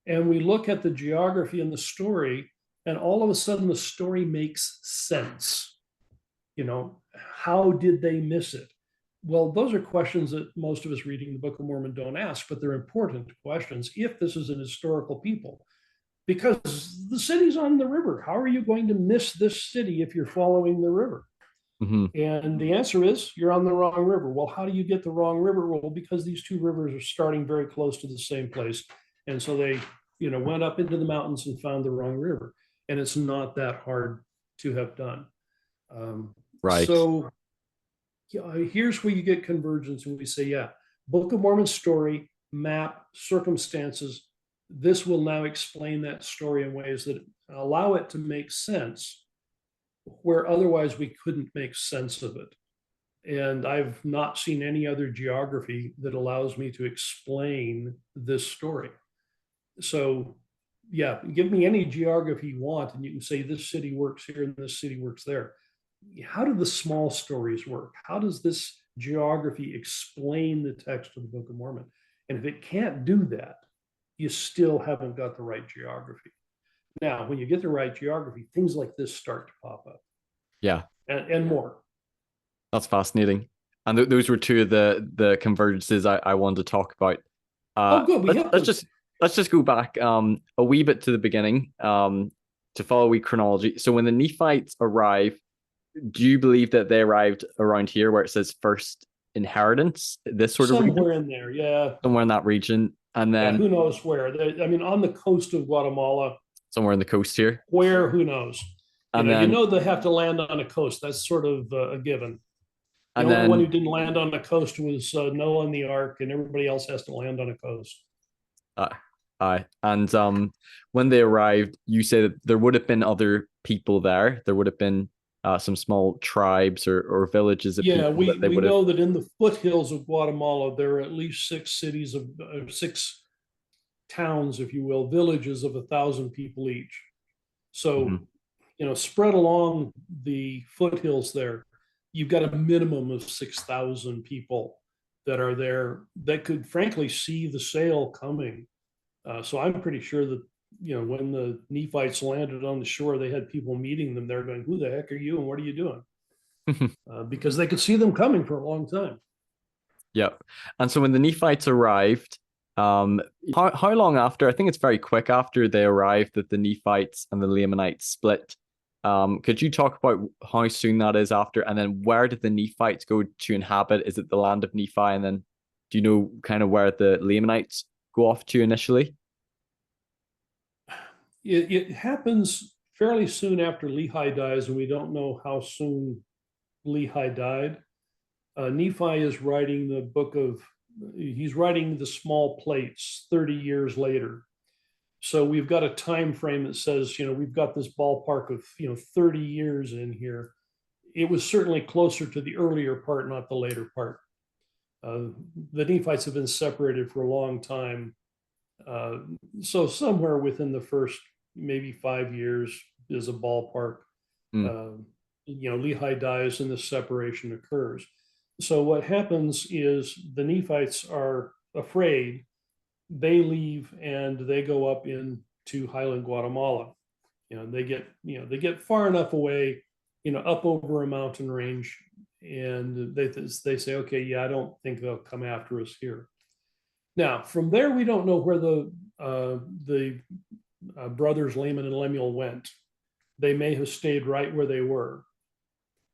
and we look at the geography and the story, and all of a sudden the story makes sense. How did they miss it? Well, those are questions that most of us reading the Book of Mormon don't ask, but they're important questions if this is an historical people. Because the city's on the river. How are you going to miss this city if you're following the river? Mm-hmm. And the answer is you're on the wrong river. Well, how do you get the wrong river? Well, because these two rivers are starting very close to the same place. And so they, went up into the mountains and found the wrong river. And it's not that hard to have done. Right. So here's where you get convergence. And we say, Book of Mormon story, map, circumstances. This will now explain that story in ways that allow it to make sense where otherwise we couldn't make sense of it. And I've not seen any other geography that allows me to explain this story. So give me any geography you want, and you can say this city works here and this city works there. How do the small stories work? How does this geography explain the text of the Book of Mormon? And if it can't do that, you still haven't got the right geography. Now, when you get the right geography, things like this start to pop up. Yeah. And more. That's fascinating. And those were two of the convergences I wanted to talk about. Good. Let's just go back a wee bit to the beginning to follow a wee chronology. So when the Nephites arrive, do you believe that they arrived around here where it says first inheritance? This sort of somewhere in there, yeah. Somewhere in that region. And then who knows where? On the coast of Guatemala. Somewhere in the coast here. Where? Who knows? And they have to land on a coast. That's sort of a given. The only one who didn't land on the coast was Noah and the Ark, and everybody else has to land on a coast. And when they arrived, you say that there would have been other people there. There would have been some small tribes or villages. We know that in the foothills of Guatemala, there are at least 6 towns, if you will, villages of 1,000 people each. So, spread along the foothills there, you've got a minimum of 6,000 people that are there that could frankly see the sail coming. So I'm pretty sure that, when the Nephites landed on the shore, they had people meeting them there going, who the heck are you and what are you doing? Because they could see them coming for a long time. Yep. And so when the Nephites arrived, how long after? I think it's very quick after they arrived that the Nephites and the Lamanites split. Could you talk about how soon that is after? And then where did the Nephites go to inhabit? Is it the land of Nephi? And then do you know kind of where the Lamanites go off to initially? It happens fairly soon after Lehi dies, and we don't know how soon Lehi died. Nephi is writing he's writing the small plates 30 years later. So we've got a time frame that says, we've got this ballpark of, 30 years in here. It was certainly closer to the earlier part, not the later part. The Nephites have been separated for a long time. So somewhere within the first maybe 5 years is a ballpark. Lehi dies and the separation occurs. So what happens is the Nephites are afraid. They leave and they go up into highland Guatemala. They get far enough away, up over a mountain range, and they say, okay, yeah, I don't think they'll come after us here. Now, from there, we don't know where the brothers Laman and Lemuel went. They may have stayed right where they were.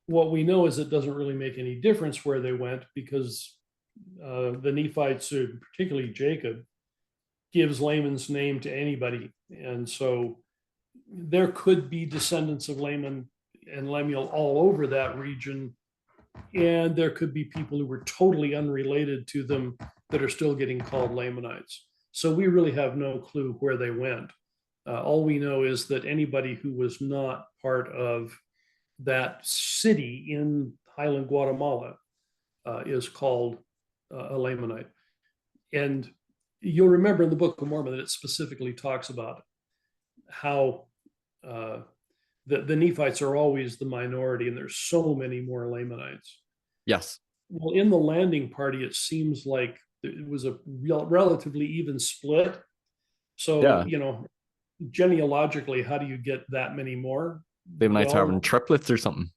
What we know is it doesn't really make any difference where they went, because the Nephites, particularly Jacob, gives Laman's name to anybody. And so there could be descendants of Laman and Lemuel all over that region. And there could be people who were totally unrelated to them that are still getting called Lamanites. So we really have no clue where they went. All we know is that anybody who was not part of that city in highland Guatemala is called a Lamanite. And you'll remember in the Book of Mormon that it specifically talks about how the Nephites are always the minority, and there's so many more Lamanites. Yes. Well, in the landing party, it seems like it was a relatively even split. So, genealogically, how do you get that many more? Lamanites are having triplets or something.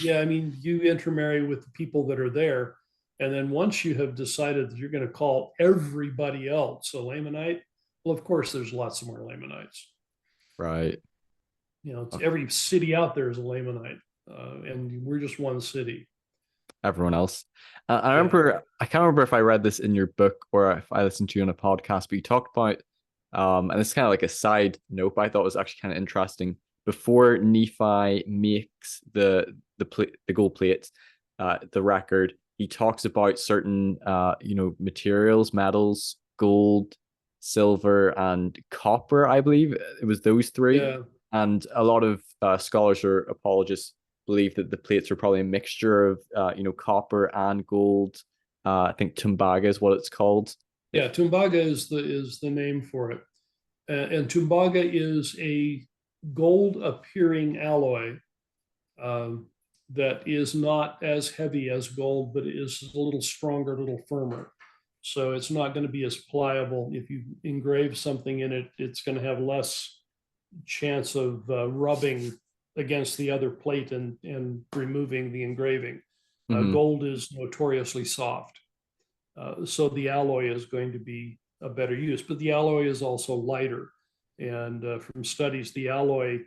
Yeah, I mean, you intermarry with the people that are there. And then once you have decided that you're going to call everybody else a Lamanite, well, of course, there's lots more Lamanites. Right. Every city out there is a Lamanite, and we're just one city. Everyone else. I remember, I can't remember if I read this in your book or if I listened to you on a podcast, but you talked about, and it's kind of like a side note, but I thought it was actually kind of interesting. Before Nephi makes the gold plates, the record, he talks about certain materials, metals, gold, silver, and copper. I believe it was those three. Yeah. And a lot of scholars or apologists believe that the plates are probably a mixture of copper and gold. I think Tumbaga is what it's called. Yeah, Tumbaga is the name for it, and Tumbaga is a gold appearing alloy that is not as heavy as gold, but it is a little stronger, a little firmer. So it's not going to be as pliable. If you engrave something in it, it's going to have less chance of rubbing against the other plate and removing the engraving. Gold is notoriously soft. So the alloy is going to be a better use, but the alloy is also lighter. And from studies, the alloy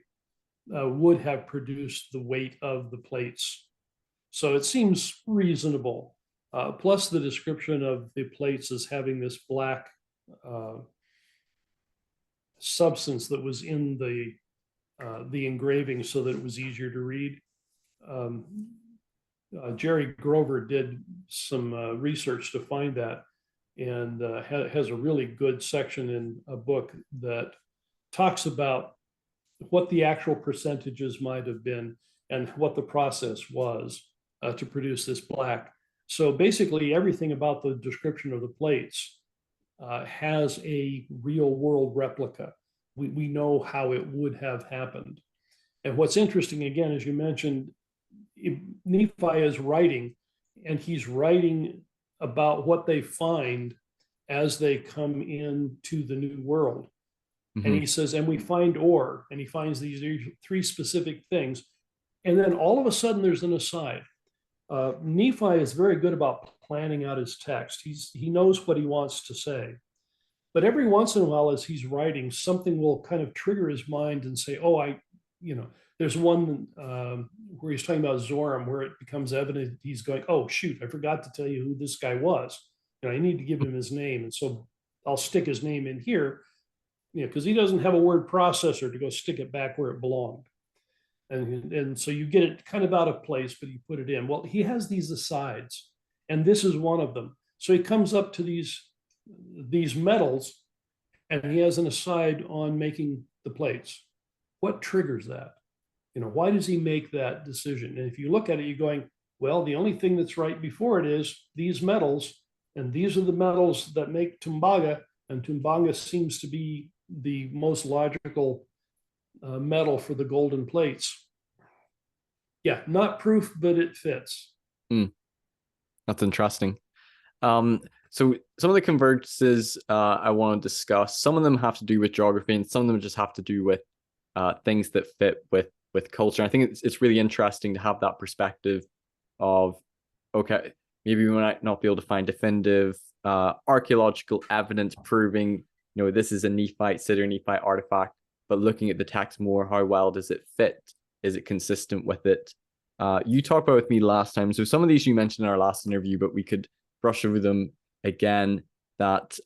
would have produced the weight of the plates. So it seems reasonable. Plus the description of the plates as having this black substance that was in the engraving so that it was easier to read. Jerry Grover did some research to find that, and has a really good section in a book that talks about what the actual percentages might have been and what the process was to produce this black. So basically everything about the description of the plates has a real world replica. we know how it would have happened. And what's interesting, again, as you mentioned, Nephi is writing, and he's writing about what they find as they come into the new world. And he says, and we find ore, and he finds these three specific things. And then all of a sudden there's an aside. Nephi is very good about planning out his text. He knows what he wants to say. But every once in a while, as he's writing, something will kind of trigger his mind and say, oh, there's one where he's talking about Zoram, where it becomes evident he's going, oh, shoot, I forgot to tell you who this guy was. I need to give him his name. And so I'll stick his name in here, because he doesn't have a word processor to go stick it back where it belonged. And so you get it kind of out of place, but you put it in. Well, he has these asides, and this is one of them. So he comes up to these metals, and he has an aside on making the plates. What triggers that? Why does he make that decision? And if you look at it, you're going, well, the only thing that's right before it is these metals, and these are the metals that make Tumbaga, and Tumbaga seems to be the most logical metal for the golden plates. Yeah, not proof, but it fits. That's interesting. So some of the convergences I want to discuss, some of them have to do with geography, and some of them just have to do with things that fit with culture. I think it's really interesting to have that perspective of, okay, maybe we might not be able to find definitive archaeological evidence proving, this is a Nephite city or Nephite artifact, but looking at the text more, how well does it fit? Is it consistent with it? You talked about with me last time, so some of these you mentioned in our last interview, but we could brush over them again, that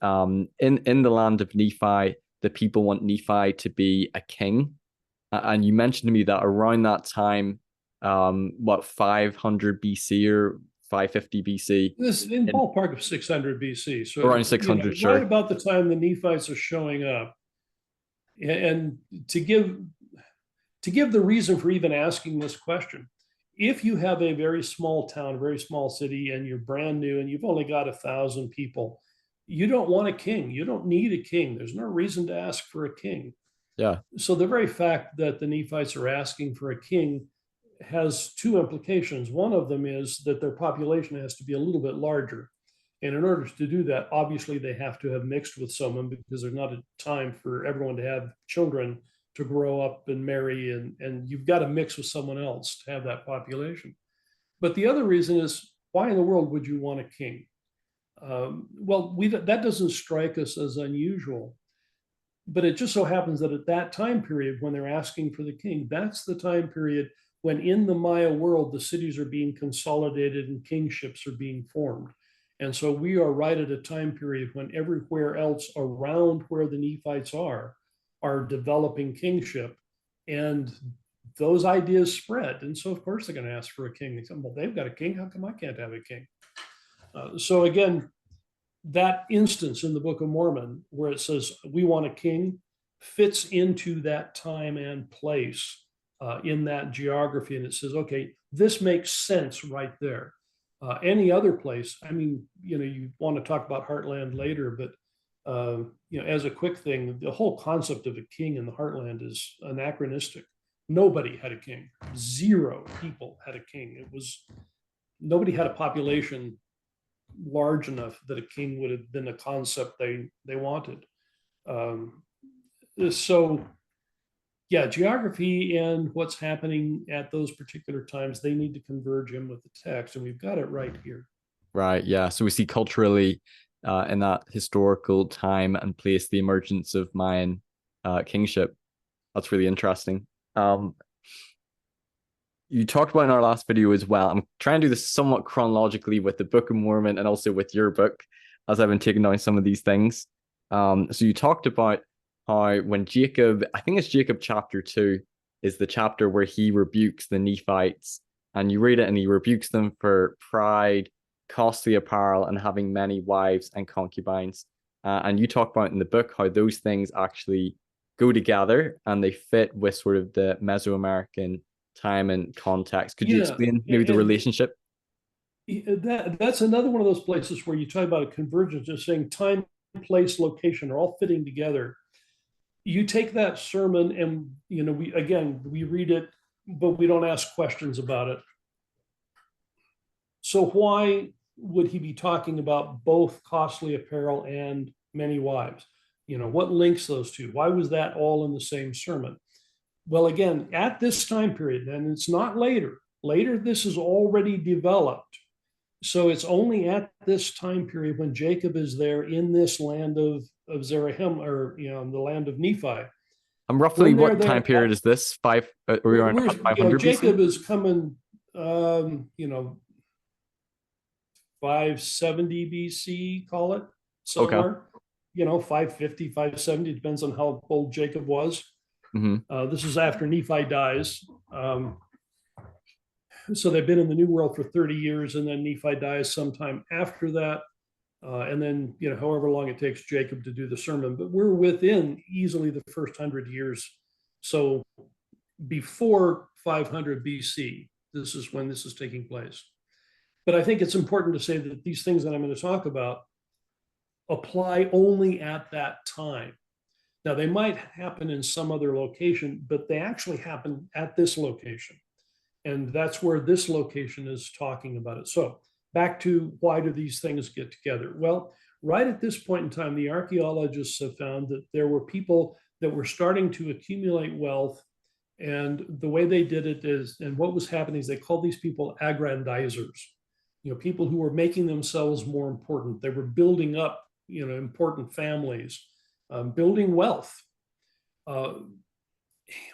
in the land of Nephi, the people want Nephi to be a king. And you mentioned to me that around that time, 500 BC or 550 BC? This in ballpark of 600 BC. So around 600, sure. Right about the time the Nephites are showing up. And to give the reason for even asking this question, if you have a very small town, very small city, and you're brand new and you've only got 1,000 people, you don't want a king. You don't need a king. There's no reason to ask for a king. Yeah. So the very fact that the Nephites are asking for a king has two implications. One of them is that their population has to be a little bit larger. And in order to do that, obviously they have to have mixed with someone, because there's not a time for everyone to have children to grow up and marry, and you've got to mix with someone else to have that population. But the other reason is, why in the world would you want a king? That doesn't strike us as unusual, but it just so happens that at that time period, when they're asking for the king, that's the time period when in the Maya world, the cities are being consolidated and kingships are being formed. And so we are right at a time period when everywhere else around where the Nephites are developing kingship, and those ideas spread. And so of course they're going to ask for a king. They say, well, they've got a king. How come I can't have a king? So again, that instance in the Book of Mormon where it says we want a king fits into that time and place in that geography. And it says, okay, this makes sense right there. Any other place, you want to talk about Heartland later, but as a quick thing, the whole concept of a king in the Heartland is anachronistic. Nobody had a king. 0 people had a king. Nobody had a population large enough that a king would have been a concept they wanted. Geography and what's happening at those particular times, they need to converge in with the text, and we've got it right here. Right, yeah. So we see culturally in that historical time and place the emergence of Mayan kingship. That's really interesting. You talked about in our last video as well. I'm trying to do this somewhat chronologically with the Book of Mormon and also with your book, as I've been taking down some of these things. So you talked about how when Jacob, I think it's Jacob chapter 2, is the chapter where he rebukes the Nephites, and you read it and he rebukes them for pride, costly apparel, and having many wives and concubines. And you talk about in the book how those things actually go together and they fit with sort of the Mesoamerican time and context. Could you explain maybe the relationship? That's another one of those places where you talk about a convergence, just saying time, place, location are all fitting together. you take that sermon and, we read it, but we don't ask questions about it. So why would he be talking about both costly apparel and many wives? What links those two? Why was that all in the same sermon? Well, again, at this time period, and it's not later. Later, this is already developed. So it's only at this time period when Jacob is there in this land of Zarahemla, or the land of Nephi. Roughly what time period is this? We're around 500 Jacob BC? is coming, 570 BC, call it somewhere. Okay. 550, 570, depends on how old Jacob was. Mm-hmm. This is after Nephi dies. So they've been in the New World for 30 years, and then Nephi dies sometime after that. And then, however long it takes Jacob to do the sermon, but we're within easily the first 100 years. So before 500 BC, this is when this is taking place. But I think it's important to say that these things that I'm going to talk about apply only at that time. Now, they might happen in some other location, but they actually happen at this location. And that's where this location is talking about it. So back to, why do these things get together? Well, right at this point in time, the archaeologists have found that there were people that were starting to accumulate wealth. And the way they did it is, and what was happening is, they called these people aggrandizers, people who were making themselves more important. They were building up, important families, building wealth.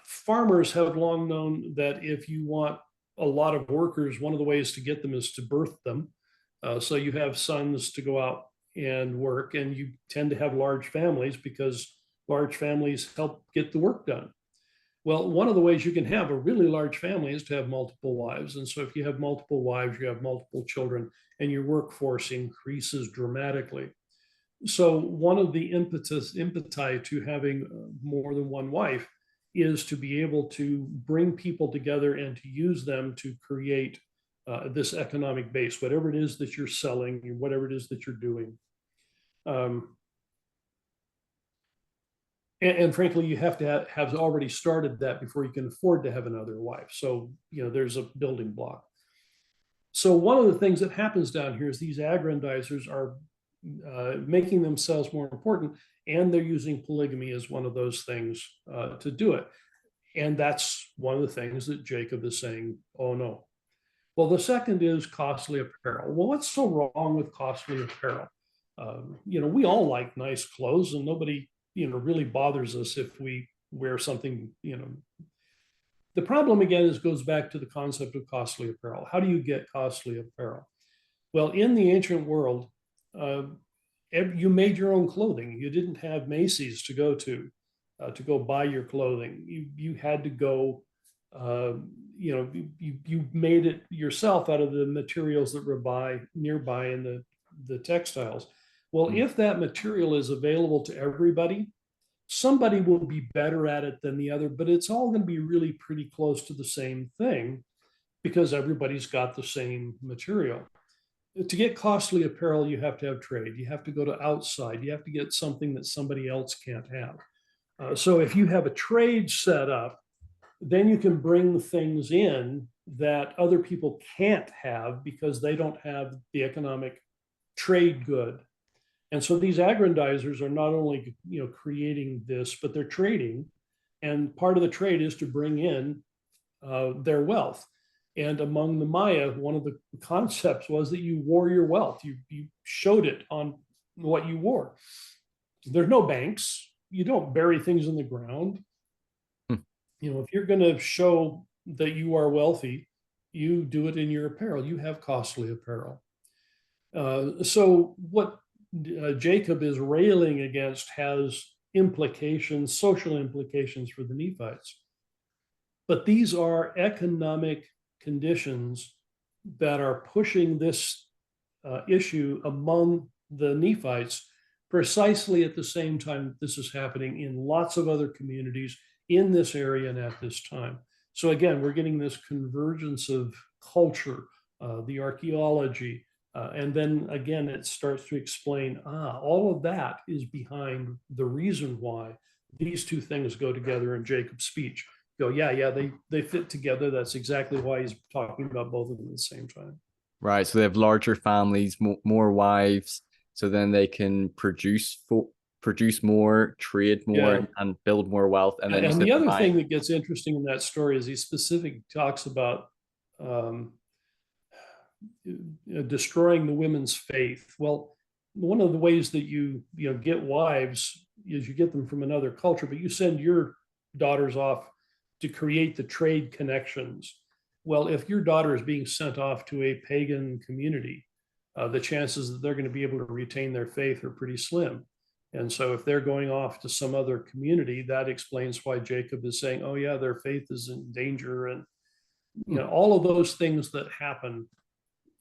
Farmers have long known that if you want a lot of workers, one of the ways to get them is to birth them. So you have sons to go out and work, and you tend to have large families because large families help get the work done. Well, one of the ways you can have a really large family is to have multiple wives. And so if you have multiple wives, you have multiple children, and your workforce increases dramatically. So one of the impeti to having more than one wife is to be able to bring people together and to use them to create this economic base, whatever it is that you're selling, whatever it is that you're doing. And frankly, you have to have already started that before you can afford to have another wife. So, there's a building block. So one of the things that happens down here is these aggrandizers are making themselves more important, and they're using polygamy as one of those things to do it. And that's one of the things that Jacob is saying, oh no. Well, the second is costly apparel. Well, what's so wrong with costly apparel? We all like nice clothes, and nobody, really bothers us if we wear something, The problem again goes back to the concept of costly apparel. How do you get costly apparel? Well, in the ancient world, you made your own clothing. You didn't have Macy's to go buy your clothing. You had to go, you made it yourself out of the materials that were nearby in the textiles. Well, if that material is available to everybody, somebody will be better at it than the other, but it's all going to be really pretty close to the same thing because everybody's got the same material. To get costly apparel, you have to have trade. You have to go to outside. You have to get something that somebody else can't have. So if you have a trade set up, then you can bring things in that other people can't have because they don't have the economic trade good. And so these aggrandizers are not only, creating this, but they're trading. And part of the trade is to bring in their wealth. And among the Maya, one of the concepts was that you wore your wealth. You showed it on what you wore. There's no banks. You don't bury things in the ground. If you're going to show that you are wealthy, you do it in your apparel. You have costly apparel. So what Jacob is railing against has implications, social implications for the Nephites. But these are economic conditions that are pushing this issue among the Nephites precisely at the same time this is happening in lots of other communities in this area and at this time. So again, we're getting this convergence of culture, the archaeology, and then again, it starts to explain, all of that is behind the reason why these two things go together in Jacob's speech. Go, yeah, they fit together. That's exactly why he's talking about both of them at the same time. Right. So they have larger families, more wives, so then they can produce more, trade more, Yeah. and build more wealth. And then you And said the other Maya. thing that gets interesting in that story is he specifically talks about um, destroying the women's faith. Well, one of the ways that you get wives is you get them from another culture, but you send your daughters off to create the trade connections. Well, if your daughter is being sent off to a pagan community, the chances that they're going to be able to retain their faith are pretty slim. And so if they're going off to some other community, that explains why Jacob is saying, oh yeah, their faith is in danger. And all of those things that happen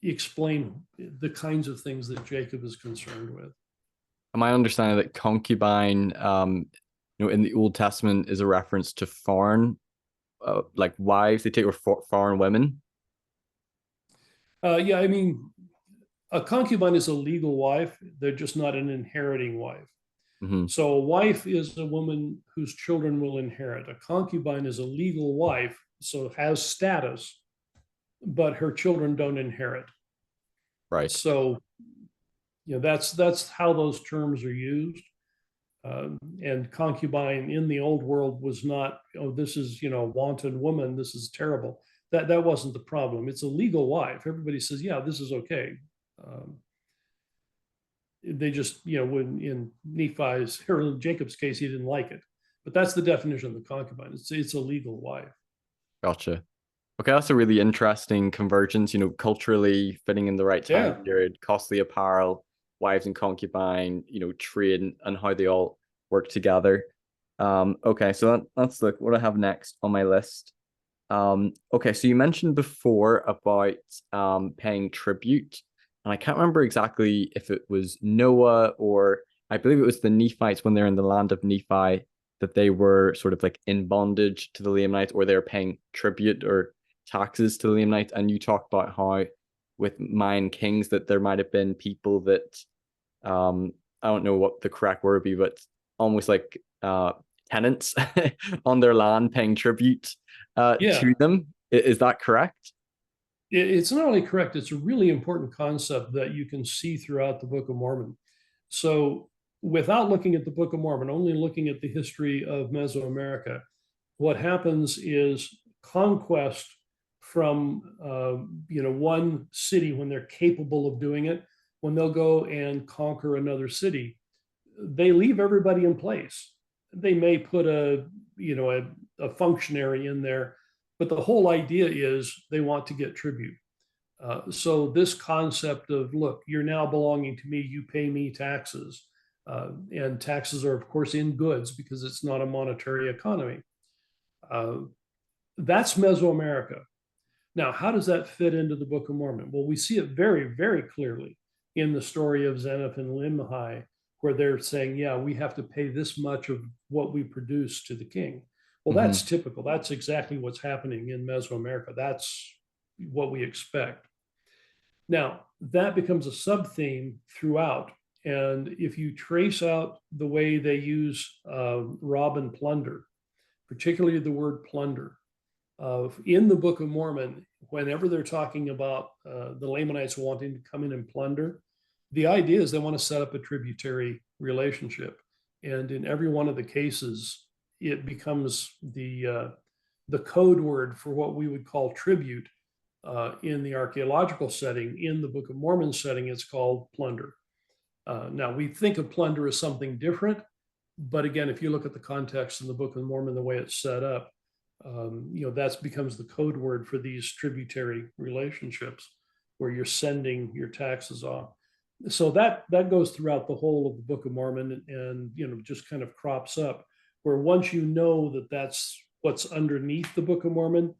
explain the kinds of things that Jacob is concerned with. My understanding that concubine, in the Old Testament is a reference to foreign, like wives. They take were foreign women. Yeah, I mean, a concubine is a legal wife. They're just not an inheriting wife. Mm-hmm. So a wife is a woman whose children will inherit. A concubine is a legal wife, so has status, but her children don't inherit. Right. So, that's how those terms are used. And concubine in the old world was not, oh, this is, wanted woman, this is terrible. That wasn't the problem. It's a legal wife. Everybody says, yeah, this is okay. They just, when in Nephi's or in Jacob's case, he didn't like it. But that's the definition of the concubine. It's a legal wife. Gotcha. Okay, that's a really interesting convergence, culturally fitting in the right time Yeah. period, costly apparel, wives and concubine, trade and how they all work together. Okay, so that's like what I have next on my list. Okay, so you mentioned before about paying tribute, and I can't remember exactly if it was Noah or I believe it was the Nephites when they're in the land of Nephi that they were sort of like in bondage to the Lamanites or they're paying tribute or taxes to the Lamanites. And you talked about how with Mayan Kings that there might have been people that I don't know what the correct word would be, but almost like tenants on their land paying tribute Yeah. to them. Is that correct? It's not only correct, it's a really important concept that you can see throughout the Book of Mormon. So, without looking at the Book of Mormon, only looking at the history of Mesoamerica, what happens is conquest from one city when they're capable of doing it. When they'll go and conquer another city, they leave everybody in place. They may put a functionary in there, but the whole idea is they want to get tribute. So this concept of, look, you're now belonging to me, you pay me taxes, and taxes are of course in goods because it's not a monetary economy. That's Mesoamerica. Now, how does that fit into the Book of Mormon? Well, we see it very, very clearly in the story of Zeniff and Limhi, where they're saying, yeah, we have to pay this much of what we produce to the king. Well, that's typical. That's exactly what's happening in Mesoamerica. That's what we expect. Now, that becomes a sub theme throughout. And if you trace out the way they use rob and plunder, particularly the word plunder, in the Book of Mormon, whenever they're talking about the Lamanites wanting to come in and plunder, the idea is they want to set up a tributary relationship. And in every one of the cases, it becomes the code word for what we would call tribute in the archaeological setting. In the Book of Mormon setting, it's called plunder. Now, we think of plunder as something different, but again, if you look at the context in the Book of Mormon, the way it's set up, that becomes the code word for these tributary relationships where you're sending your taxes off. So that goes throughout the whole of the Book of Mormon, and just kind of crops up where once you know that that's what's underneath the Book of Mormon,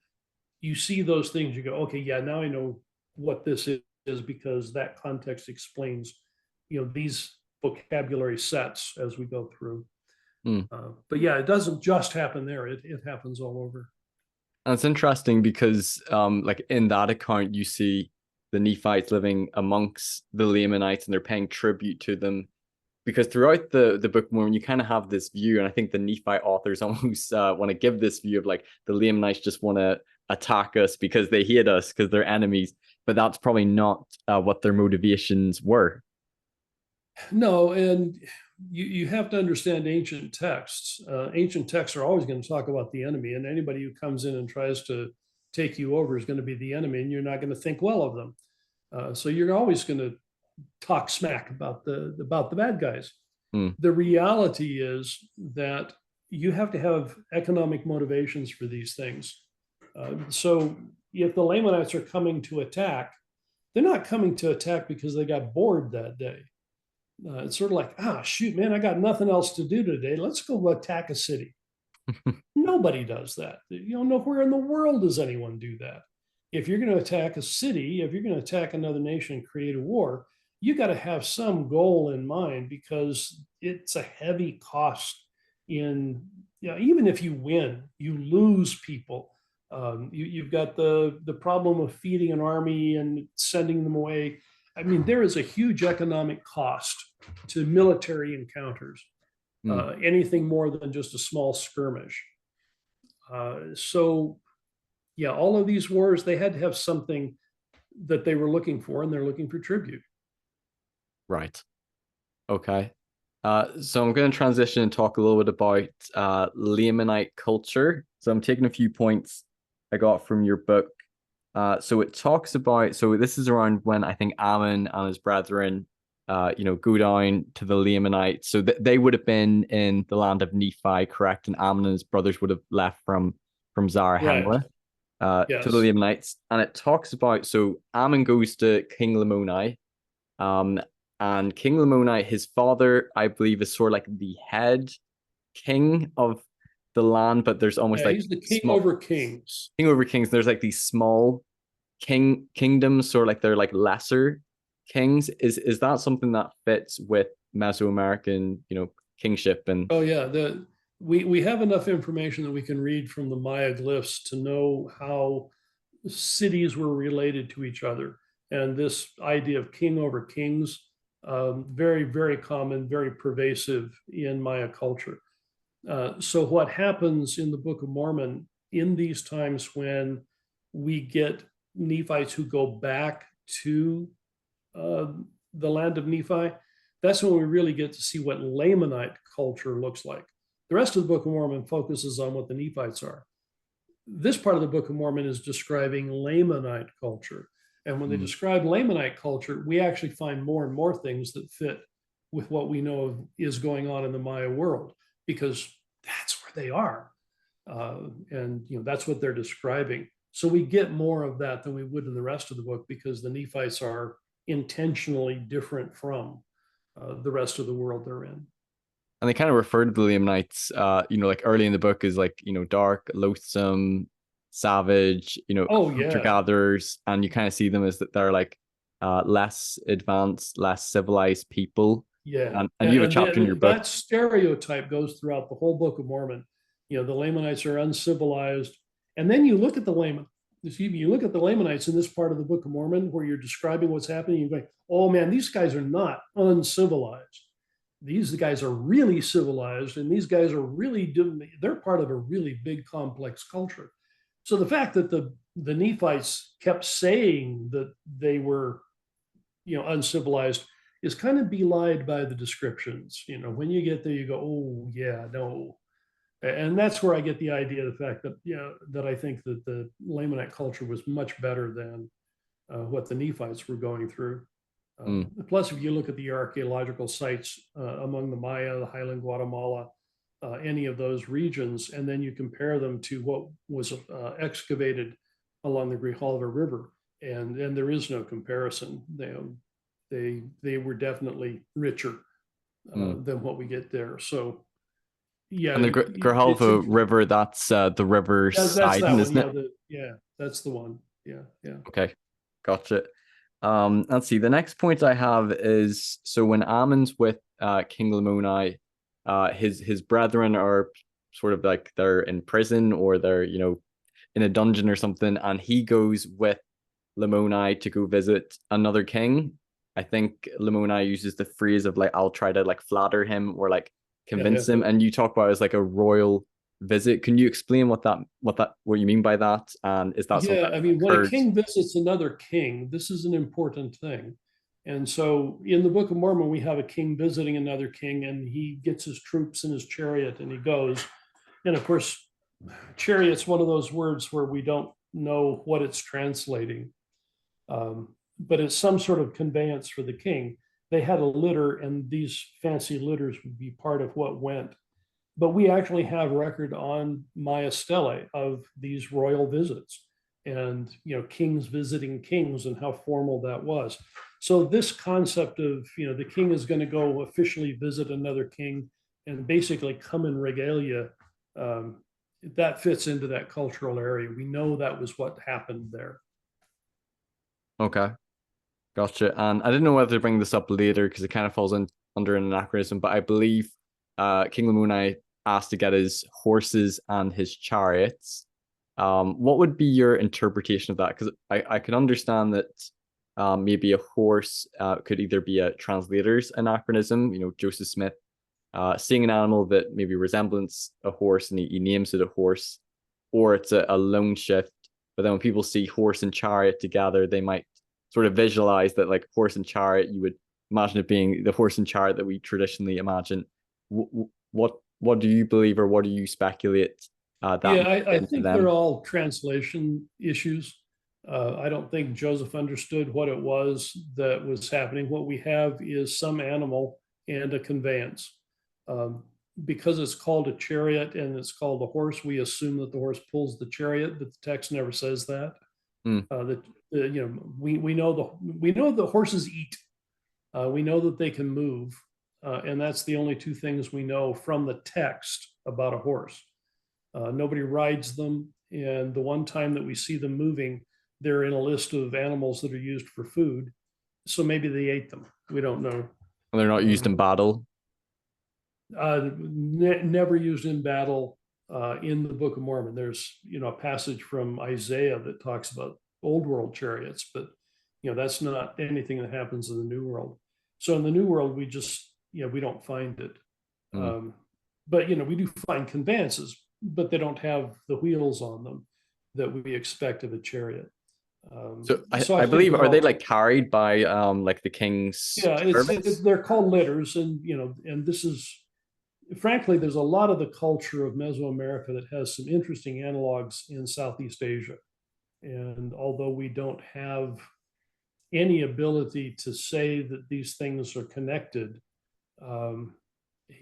you see those things, you go, okay, yeah, now I know what this is because that context explains these vocabulary sets as we go through. But yeah, it doesn't just happen there. It happens all over. And it's interesting because like in that account you see the Nephites living amongst the Lamanites and they're paying tribute to them. because throughout the Book of Mormon, you kind of have this view, and I think the Nephite authors almost want to give this view of like the Lamanites just want to attack us because they hate us because they're enemies, but that's probably not what their motivations were. No, and you have to understand ancient texts. Ancient texts are always going to talk about the enemy, and anybody who comes in and tries to take you over is going to be the enemy, and you're not going to think well of them. So you're always going to talk smack about the bad guys. The reality is that you have to have economic motivations for these things. So if the Lamanites are coming to attack, they're not coming to attack because they got bored that day. It's sort of like, shoot, man, I got nothing else to do today. Let's go attack a city. Nobody does that. Nowhere in the world does anyone do that. If you're going to attack a city, if you're going to attack another nation and create a war, you got to have some goal in mind, because it's a heavy cost in, even if you win, you lose people. You've got the problem of feeding an army and sending them away. I mean, there is a huge economic cost to military encounters, anything more than just a small skirmish. So, yeah, all of these wars, they had to have something that they were looking for, and they're looking for tribute. Right. Okay. So I'm going to transition and talk a little bit about Lamanite culture. So I'm taking a few points I got from your book. So it talks about, so this is around when I think Ammon and his brethren, go down to the Lamanites. So they would have been in the land of Nephi, correct? And Ammon and his brothers would have left from Zarahemla Yes. to the Lamanites. And it talks about, so Ammon goes to King Lamoni. And King Lamoni, his father, I believe, is sort of like the head king of the land, but there's almost like he's the king over kings. King over kings. There's like these small kingdoms, sort of like they're like lesser kings. Is that something that fits with Mesoamerican, kingship? And oh yeah, we have enough information that we can read from the Maya glyphs to know how cities were related to each other, and this idea of king over kings, very, very common, very pervasive in Maya culture. So what happens in the Book of Mormon in these times when we get Nephites who go back to the land of Nephi, that's when we really get to see what Lamanite culture looks like. The rest of the Book of Mormon focuses on what the Nephites are. This part of the Book of Mormon is describing Lamanite culture. And when they describe Lamanite culture, we actually find more and more things that fit with what we know is going on in the Maya world, because that's where they are. And that's what they're describing. So we get more of that than we would in the rest of the book, because the Nephites are intentionally different from the rest of the world they're in. And they kind of refer to the Lamanites, like early in the book is like, dark, loathsome, savage, hunter gatherers, and you kind of see them as that they're like less advanced, less civilized people. Yeah, and you have a chapter in your book. That stereotype goes throughout the whole Book of Mormon. The Lamanites are uncivilized, and then you look at the Lamanites in this part of the Book of Mormon where you're describing what's happening. You're going, oh man, these guys are not uncivilized. These guys are really civilized, and these guys are they're part of a really big, complex culture. So the fact that the Nephites kept saying that they were, uncivilized is kind of belied by the descriptions. When you get there, you go, oh yeah, no. And that's where I get the idea of the fact that, that I think that the Lamanite culture was much better than what the Nephites were going through. Plus, if you look at the archaeological sites among the Maya, the Highland Guatemala, any of those regions, and then you compare them to what was excavated along the Grijalva River, and there is no comparison. They were definitely richer than what we get there. So, yeah. And the Grijalva River, that's the river Sidon, isn't it? That's the one. Yeah. Okay, gotcha. Let's see. The next point I have is, so when Ammon's with King Lamoni, his brethren are sort of like they're in prison, or they're in a dungeon or something, and he goes with Lamoni to go visit another king. I think Lamoni uses the phrase of like, I'll try to like flatter him or like Yeah. convince him. And you talk about it as like a royal visit. Can you explain what you mean by that? And is that something Yeah, I mean, that when a occurred? king visits another king, this is an important thing. And so in the Book of Mormon, we have a king visiting another king, and he gets his troops in his chariot and he goes. And of course, chariot's one of those words where we don't know what it's translating, but it's some sort of conveyance for the king. They had a litter, and these fancy litters would be part of what went. But we actually have record on Maya stele of these royal visits, and kings visiting kings and how formal that was. So this concept of the king is going to go officially visit another king and basically come in regalia, um, that fits into that cultural area. We know that was what happened there. Okay, gotcha. And I didn't know whether to bring this up later because it kind of falls in under an anachronism, but I believe King Lamoni asked to get his horses and his chariots. What would be your interpretation of that? Because I can understand that maybe a horse could either be a translator's anachronism, Joseph Smith seeing an animal that maybe resembles a horse and he names it a horse, or it's a lone shift. But then when people see horse and chariot together, they might sort of visualize that like horse and chariot, you would imagine it being the horse and chariot that we traditionally imagine. What do you believe, or what do you speculate that Yeah, might I fit into think they're them? all translation issues. I don't think Joseph understood what it was that was happening. What we have is some animal and a conveyance. Um, because it's called a chariot and it's called a horse, we assume that the horse pulls the chariot, but the text never says that. Hmm. We know the horses eat. We know that they can move, and that's the only two things we know from the text about a horse. Nobody rides them, and the one time that we see them moving, they're in a list of animals that are used for food. So maybe they ate them. We don't know. They're not used in battle. Never used in battle in the Book of Mormon. There's a passage from Isaiah that talks about old world chariots, but that's not anything that happens in the New World. So in the New World, we just we don't find it. Hmm. But we do find conveyances, but they don't have the wheels on them that we expect of a chariot. So So I I think believe, they're are they all, like carried by like the king's yeah, servants? they're called litters, and and this is frankly, there's a lot of the culture of Mesoamerica that has some interesting analogs in Southeast Asia. And although we don't have any ability to say that these things are connected, um,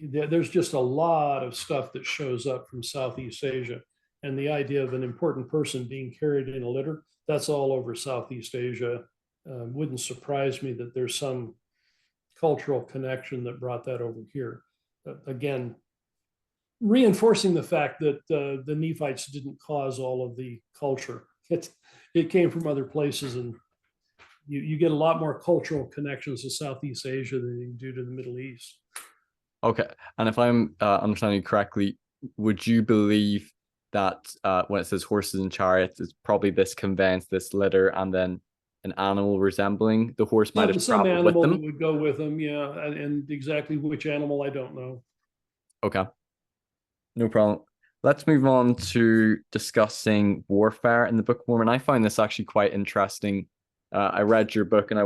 there's just a lot of stuff that shows up from Southeast Asia. And the idea of an important person being carried in a litter, that's all over Southeast Asia. Wouldn't surprise me that there's some cultural connection that brought that over here. Again, reinforcing the fact that the Nephites didn't cause all of the culture. It came from other places, and you get a lot more cultural connections to Southeast Asia than you do to the Middle East. Okay. And if I'm understanding correctly, would you believe that when it says horses and chariots, it's probably this conveyance, this litter, and then an animal resembling the horse might have Some traveled with animal that them? would go with them, yeah, and exactly which animal I don't know. Okay, no problem. Let's move on to discussing warfare in the Book of Mormon. I find this actually quite interesting. I read your book and I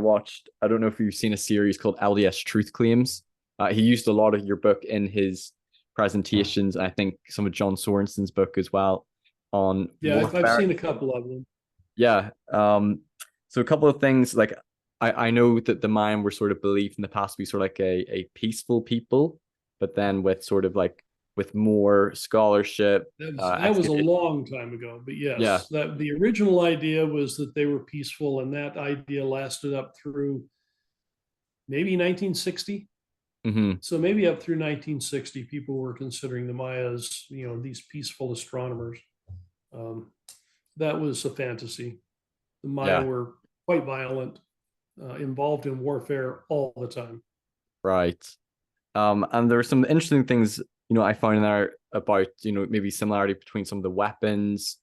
don't know if you've seen a series called LDS Truth Claims. He used a lot of your book in his presentations. I think some of John Sorensen's book as well on Yeah, I've warfare. seen a couple of them. Yeah. So a couple of things like I know that the Mayan were sort of believed in the past to be sort of like a peaceful people, but then with sort of like with more scholarship, That was a excavate. long time ago, but Yeah. yes, that the original idea was that they were peaceful, and that idea lasted up through maybe 1960. Hmm. So maybe up through 1960, people were considering the Mayas, these peaceful astronomers. Um, that was a fantasy. The Maya Yeah. were quite violent, involved in warfare all the time. Right. And there are some interesting things, I found in there about, maybe similarity between some of the weapons.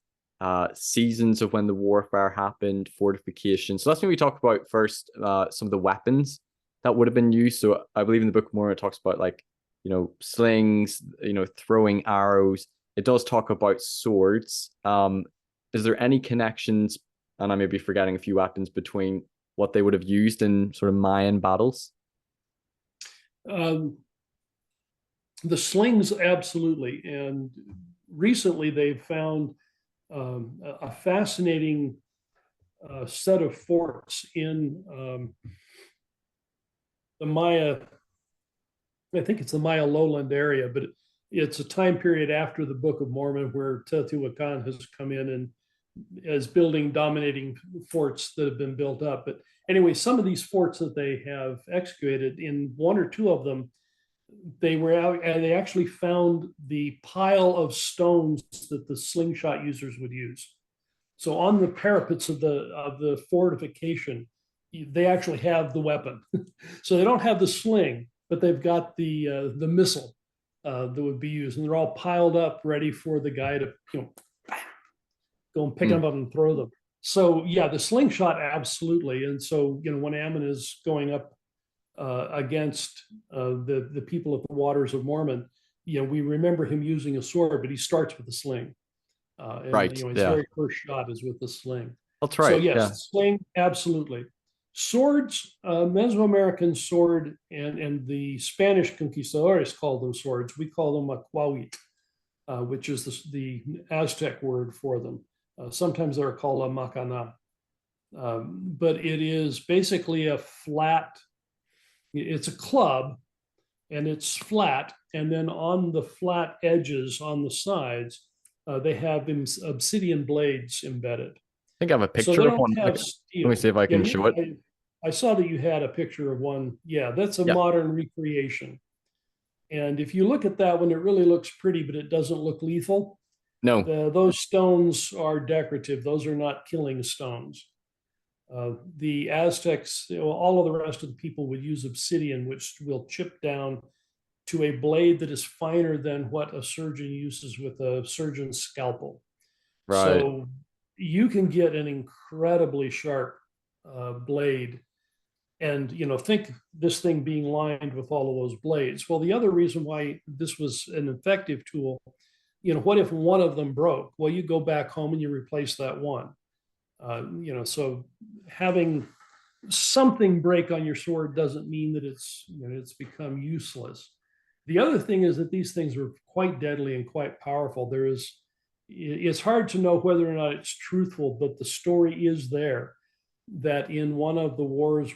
seasons of when the warfare happened, fortifications. So let's maybe talk about first some of the weapons that would have been used. So I believe in the Book of Mormon it talks about like, you know, slings, you know, throwing arrows. It does talk about swords. Is there any connections, and I may be forgetting a few weapons, between what they would have used in sort of Mayan battles? The slings, absolutely. And recently they've found a fascinating set of forts in the Maya, I think it's the Maya lowland area, but it's a time period after the Book of Mormon where Teoutuihacan has come in and is building dominating forts that have been built up. But anyway, some of these forts that they have excavated, in one or two of them, they were out and they actually found the pile of stones that the slingshot users would use. So on the parapets of the fortification, they actually have the weapon. So they don't have the sling, but they've got the missile that would be used, and they're all piled up, ready for the guy to, you know, go and pick them up and throw them. So yeah, the slingshot, absolutely. And so, you know, when Ammon is going up against the people at the Waters of Mormon, you know, we remember him using a sword, but he starts with a sling. And Right. you know, his Yeah. very first shot is with the sling. That's So right. yes, Yeah. sling, absolutely. Swords, Mesoamerican sword, and the Spanish conquistadores called them swords. We call them Macahuitl, which is the Aztec word for them. Sometimes they're called a macana. But it is basically a flat, it's a club and it's flat. And then on the flat edges on the sides, they have obsidian blades embedded. I think I have a So picture they of don't one. have Let me steel. see if I Yeah, can show it. I saw that you had a picture of one. Yeah, that's a Yeah. modern recreation. And if you look at that one, it really looks pretty, but it doesn't look lethal. No. Those stones are decorative. Those are not killing stones. The Aztecs, you know, all of the rest of the people would use obsidian, which will chip down to a blade that is finer than what a surgeon uses with a surgeon's scalpel. Right. So you can get an incredibly sharp blade. And, you know, think this thing being lined with all of those blades. Well, the other reason why this was an effective tool, you know, what if one of them broke? Well, you go back home and you replace that one. You know, so having something break on your sword doesn't mean that it's, you know, it's become useless. The other thing is that these things are quite deadly and quite powerful. It's hard to know whether or not it's truthful, but the story is there that in one of the wars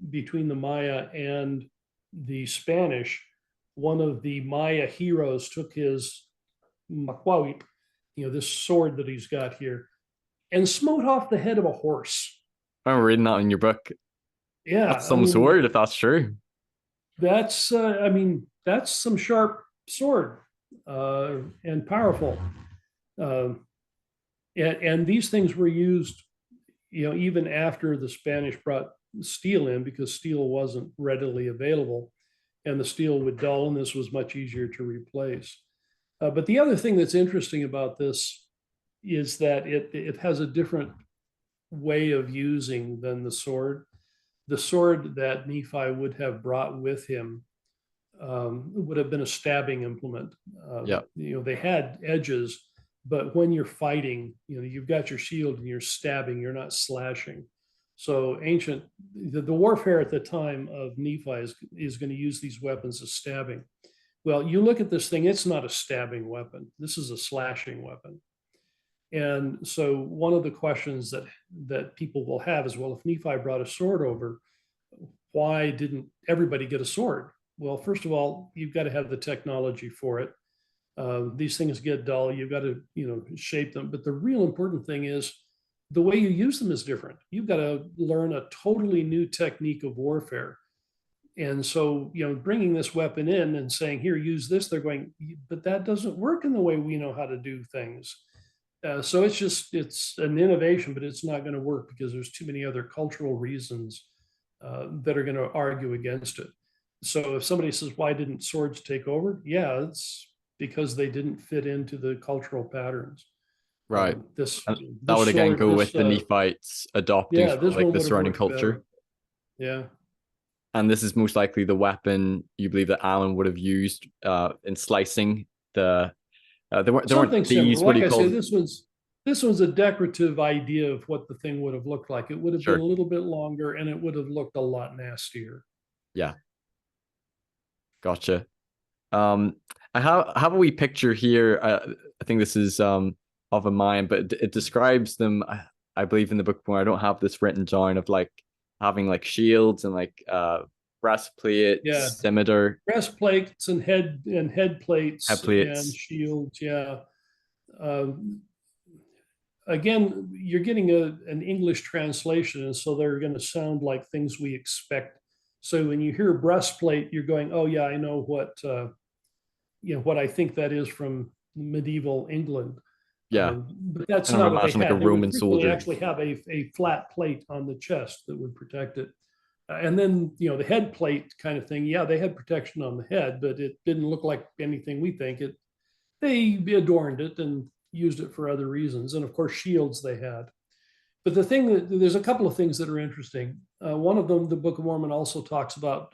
between the Maya and the Spanish, one of the Maya heroes took his Macahuitl, you know, this sword that he's got here, and smote off the head of a horse. I'm reading that in your book. Yeah, That's some sword, if that's true. that's I mean, that's some sharp sword and powerful. And these things were used, you know, even after the Spanish brought steel in, because steel wasn't readily available, and the steel would dull, and this was much easier to replace. But the other thing that's interesting about this is that it has a different way of using than the sword. The sword that Nephi would have brought with him would have been a stabbing implement. Yeah. You know, they had edges, but when you're fighting, you know, you've got your shield and you're stabbing, you're not slashing. So the warfare at the time of Nephi is going to use these weapons as stabbing. Well, you look at this thing, it's not a stabbing weapon. This is a slashing weapon. And so one of the questions that people will have is, well, if Nephi brought a sword over, why didn't everybody get a sword? Well, first of all, you've got to have the technology for it. These things get dull. You've got to, you know, shape them. But the real important thing is the way you use them is different. You've got to learn a totally new technique of warfare. And so, you know, bringing this weapon in and saying, here, use this, they're going, but that doesn't work in the way we know how to do things. So it's an innovation, but it's not going to work because there's too many other cultural reasons that are going to argue against it. So if somebody says, why didn't swords take over? Yeah, it's because they didn't fit into the cultural patterns. Right. This And that this would again sword, go this with the Nephites adopting yeah, sort of this like one the would have surrounding worked culture. better. Yeah. And this is most likely the weapon you believe that Alan would have used in slicing the. There weren't Something similar. these. What do Like you I say, call? this one's a decorative idea of what the thing would have looked like. It would have been Sure. a little bit longer and it would have looked a lot nastier. Yeah. Gotcha. Um, I have a wee picture here. I think this is of a Mayan, but it describes them. I believe in the book where I don't have this written down of like having like shields and like Yeah. breastplates, scimitar, Breastplates and head plates and headplates. shields. Yeah. Um, again, you're getting an English translation, and so they're going to sound like things we expect. So when you hear breastplate, you're going, "Oh yeah, I know what I think that is from medieval England." Yeah, But that's kind of not what they imagine like a had. They would Roman frequently soldier. actually have a flat plate on the chest that would protect it. And then, the head plate kind of thing. Yeah, they had protection on the head, but it didn't look like anything we think. They adorned it and used it for other reasons. And of course, shields they had. But there's a couple of things that are interesting. One of them, the Book of Mormon also talks about,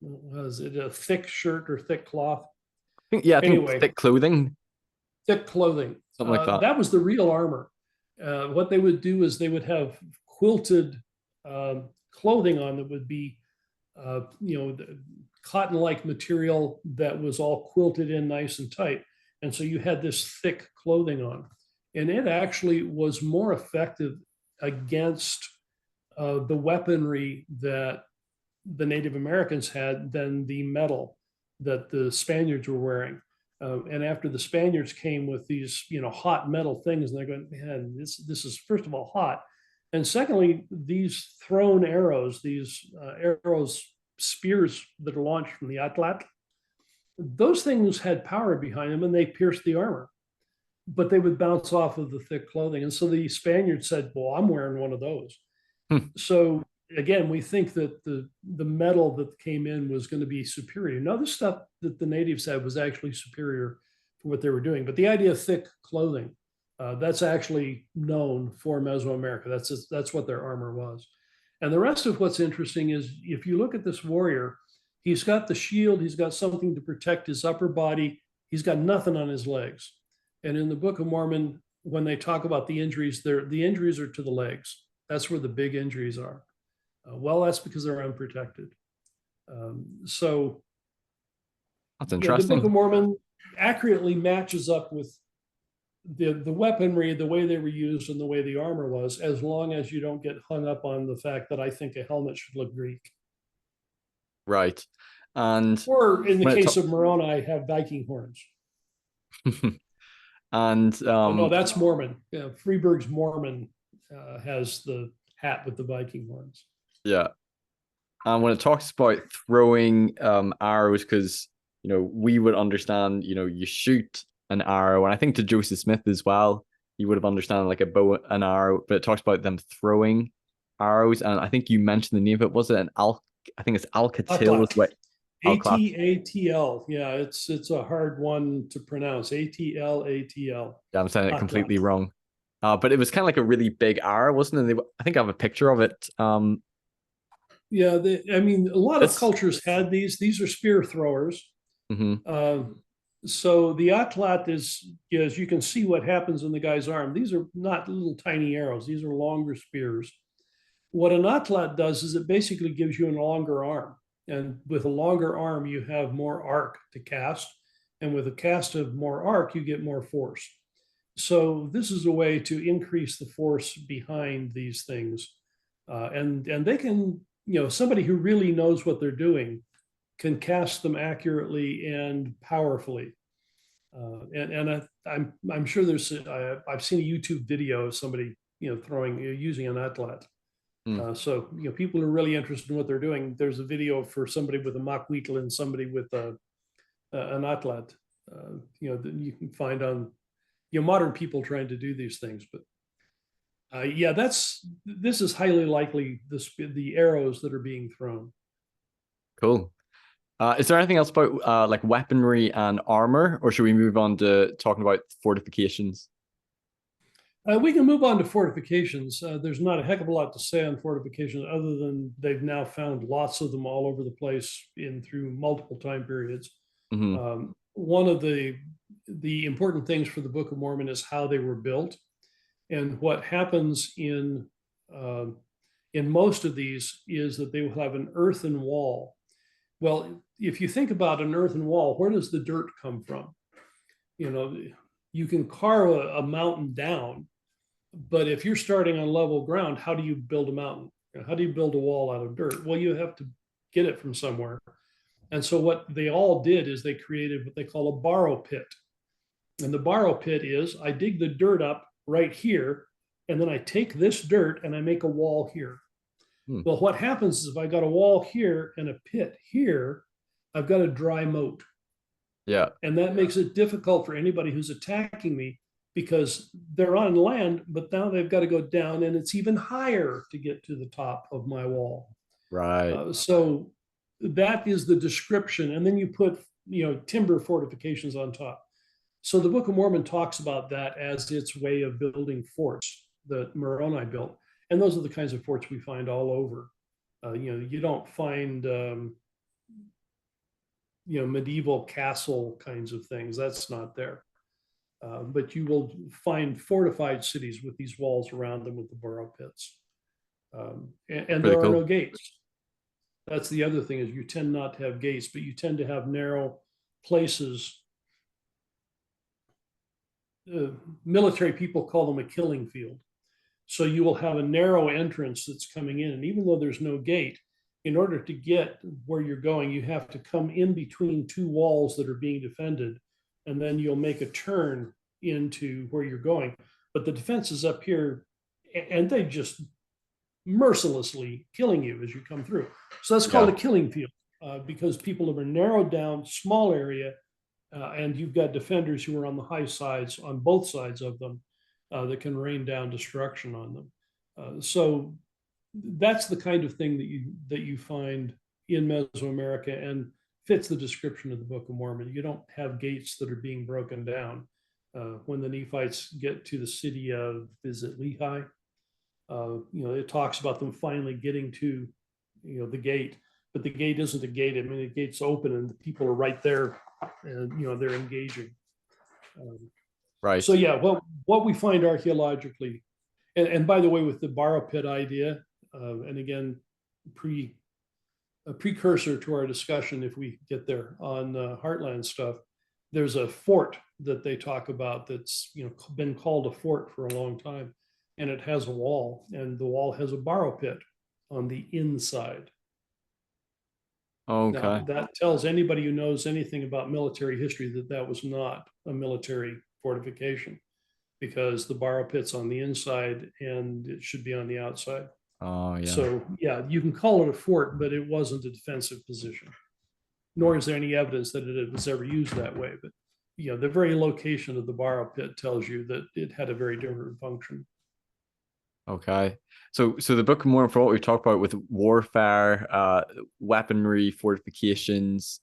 was it a thick shirt or thick cloth? I think Anyway, thick clothing, thick clothing. something like that. That was the real armor. What they would do is they would have quilted clothing on that would be, cotton-like material that was all quilted in nice and tight. And so you had this thick clothing on. And it actually was more effective against the weaponry that the Native Americans had than the metal that the Spaniards were wearing. And after the Spaniards came with these, hot metal things, and they're going, man, this is first of all hot, and secondly, these thrown arrows, these arrows, spears that are launched from the atlatl, those things had power behind them, and they pierced the armor, but they would bounce off of the thick clothing. And so the Spaniards said, "Well, I'm wearing one of those." Hmm. So again, we think that the metal that came in was going to be superior. Now, the stuff that the natives had was actually superior for what they were doing. But the idea of thick clothing, that's actually known for Mesoamerica. That's what their armor was. And the rest of what's interesting is if you look at this warrior, he's got the shield, he's got something to protect his upper body, he's got nothing on his legs. And in the Book of Mormon, when they talk about the injuries, the injuries are to the legs. That's where the big injuries are. Well, that's because they're unprotected. So That's the Book of interesting. Mormon accurately matches up with the weaponry, the way they were used, and the way the armor was, as long as you don't get hung up on the fact that I think a helmet should look Greek. Right. And Or in the when it case of Moroni, have Viking horns. and Oh, no, that's Mormon. Yeah, Freeburg's Mormon has the hat with the Viking horns. yeah. And when it talks about throwing arrows, because we would understand, you shoot an arrow, and I think to Joseph Smith as well, he would have understood like a bow and arrow, but it talks about them throwing arrows, and I think you mentioned the name of it. Was it an I think it's alcatl. Atlat. Alcatl. Atatl. Yeah, it's a hard one to pronounce. Atlatl. Yeah, I'm saying it completely Atlat. wrong. But it was kind of like a really big arrow, wasn't it? I think I have a picture of it. Yeah, I mean, a lot of This. cultures had these. These are spear throwers. Mhm. So the atlat is, as you can see what happens in the guy's arm. These are not little tiny arrows. These are longer spears. What an atlat does is it basically gives you a longer arm. And with a longer arm, you have more arc to cast. And with a cast of more arc, you get more force. So this is a way to increase the force behind these things. And they can, somebody who really knows what they're doing can cast them accurately and powerfully. I'm sure I've seen a YouTube video of somebody using an atlat. Mm. So people are really interested in what they're doing. There's a video for somebody with a Macahuitl and somebody with an atlat. That you can find on modern people trying to do these things. But yeah, this is highly likely the arrows that are being thrown. Cool. Is there anything else about like weaponry and armor, or should we move on to talking about fortifications? We can move on to fortifications. There's not a heck of a lot to say on fortifications other than they've now found lots of them all over the place in through multiple time periods. Hmm. One of the important things for the Book of Mormon is how they were built, and what happens uh, in most of these is that they will have an earthen wall. Well, if you think about an earthen wall, where does the dirt come from? You know, you can carve a mountain down, but if you're starting on level ground, how do you build a mountain? How do you build a wall out of dirt? Well, you have to get it from somewhere. And so what they all did is they created what they call a borrow pit. And the borrow pit is I dig the dirt up right here, and then I take this dirt and I make a wall here. Hmm. Well, what happens is if I got a wall here and a pit here, I've got a dry moat. Yeah. And that makes it difficult for anybody who's attacking me because they're on land, but now they've got to go down and it's even higher to get to the top of my wall. Right. So that is the description. And then you put, timber fortifications on top. So the Book of Mormon talks about that as its way of building forts that Moroni built. And those are the kinds of forts we find all over. You don't find, medieval castle kinds of things. That's not there. But you will find fortified cities with these walls around them with the borrow pits. And Pretty there are cool. no gates. That's the other thing is you tend not to have gates, but you tend to have narrow places. Military people call them a killing field. So you will have a narrow entrance that's coming in. And even though there's no gate, in order to get where you're going, you have to come in between two walls that are being defended. And then you'll make a turn into where you're going. But the defense is up here, and they just mercilessly killing you as you come through. So that's called Yeah. a killing field because people have a narrowed down, small area, and you've got defenders who are on the high sides, on both sides of them, that can rain down destruction on them. So that's the kind of thing that you find in Mesoamerica and fits the description of the Book of Mormon. You don't have gates that are being broken down. When the Nephites get to the city of, is it Limhi? It talks about them finally getting to, the gate, but the gate isn't a gate. I mean, the gate's open and the people are right there, and they're engaging. Right. So yeah, well, what we find archaeologically, and by the way, with the borrow pit idea, and again, a precursor to our discussion, if we get there on Heartland stuff, there's a fort that they talk about that's been called a fort for a long time, and it has a wall, and the wall has a borrow pit on the inside. Okay. Now, that tells anybody who knows anything about military history that that was not a military fortification because the borrow pit's on the inside and it should be on the outside. Oh yeah. So, yeah, you can call it a fort, but it wasn't a defensive position, nor is there any evidence that it was ever used that way. But, the very location of the borrow pit tells you that it had a very different function. Okay. So the Book of Mormon, for what we've talked about with warfare, weaponry, fortifications,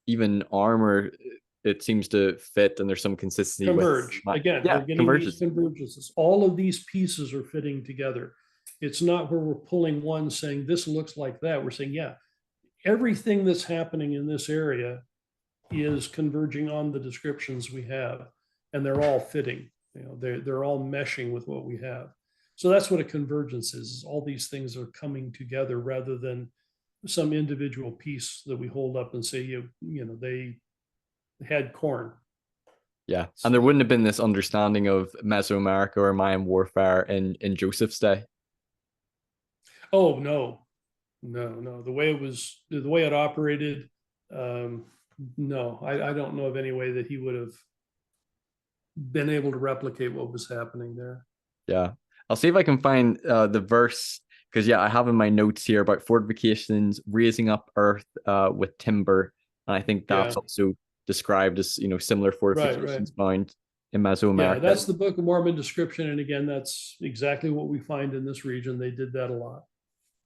even armor, it seems to fit, and there's some consistency. Converge. With, Again, yeah, we're getting converges. these convergences. All of these pieces are fitting together. It's not where we're pulling one saying this looks like that. We're saying, yeah, everything that's happening in this area is converging on the descriptions we have, and they're all fitting. They're all meshing with what we have. So that's what a convergence is. All these things are coming together rather than some individual piece that we hold up and say, they had corn. Yeah, and there wouldn't have been this understanding of Mesoamerica or Mayan warfare in Joseph's day. Oh no. The way it operated, no, I don't know of any way that he would have been able to replicate what was happening there. Yeah, I'll see if I can find the verse, because yeah, I have in my notes here about fortifications raising up earth with timber, and I think that's also described as similar fortifications found in Mesoamerica. Yeah, that's the Book of Mormon description, and again, that's exactly what we find in this region. They did that a lot.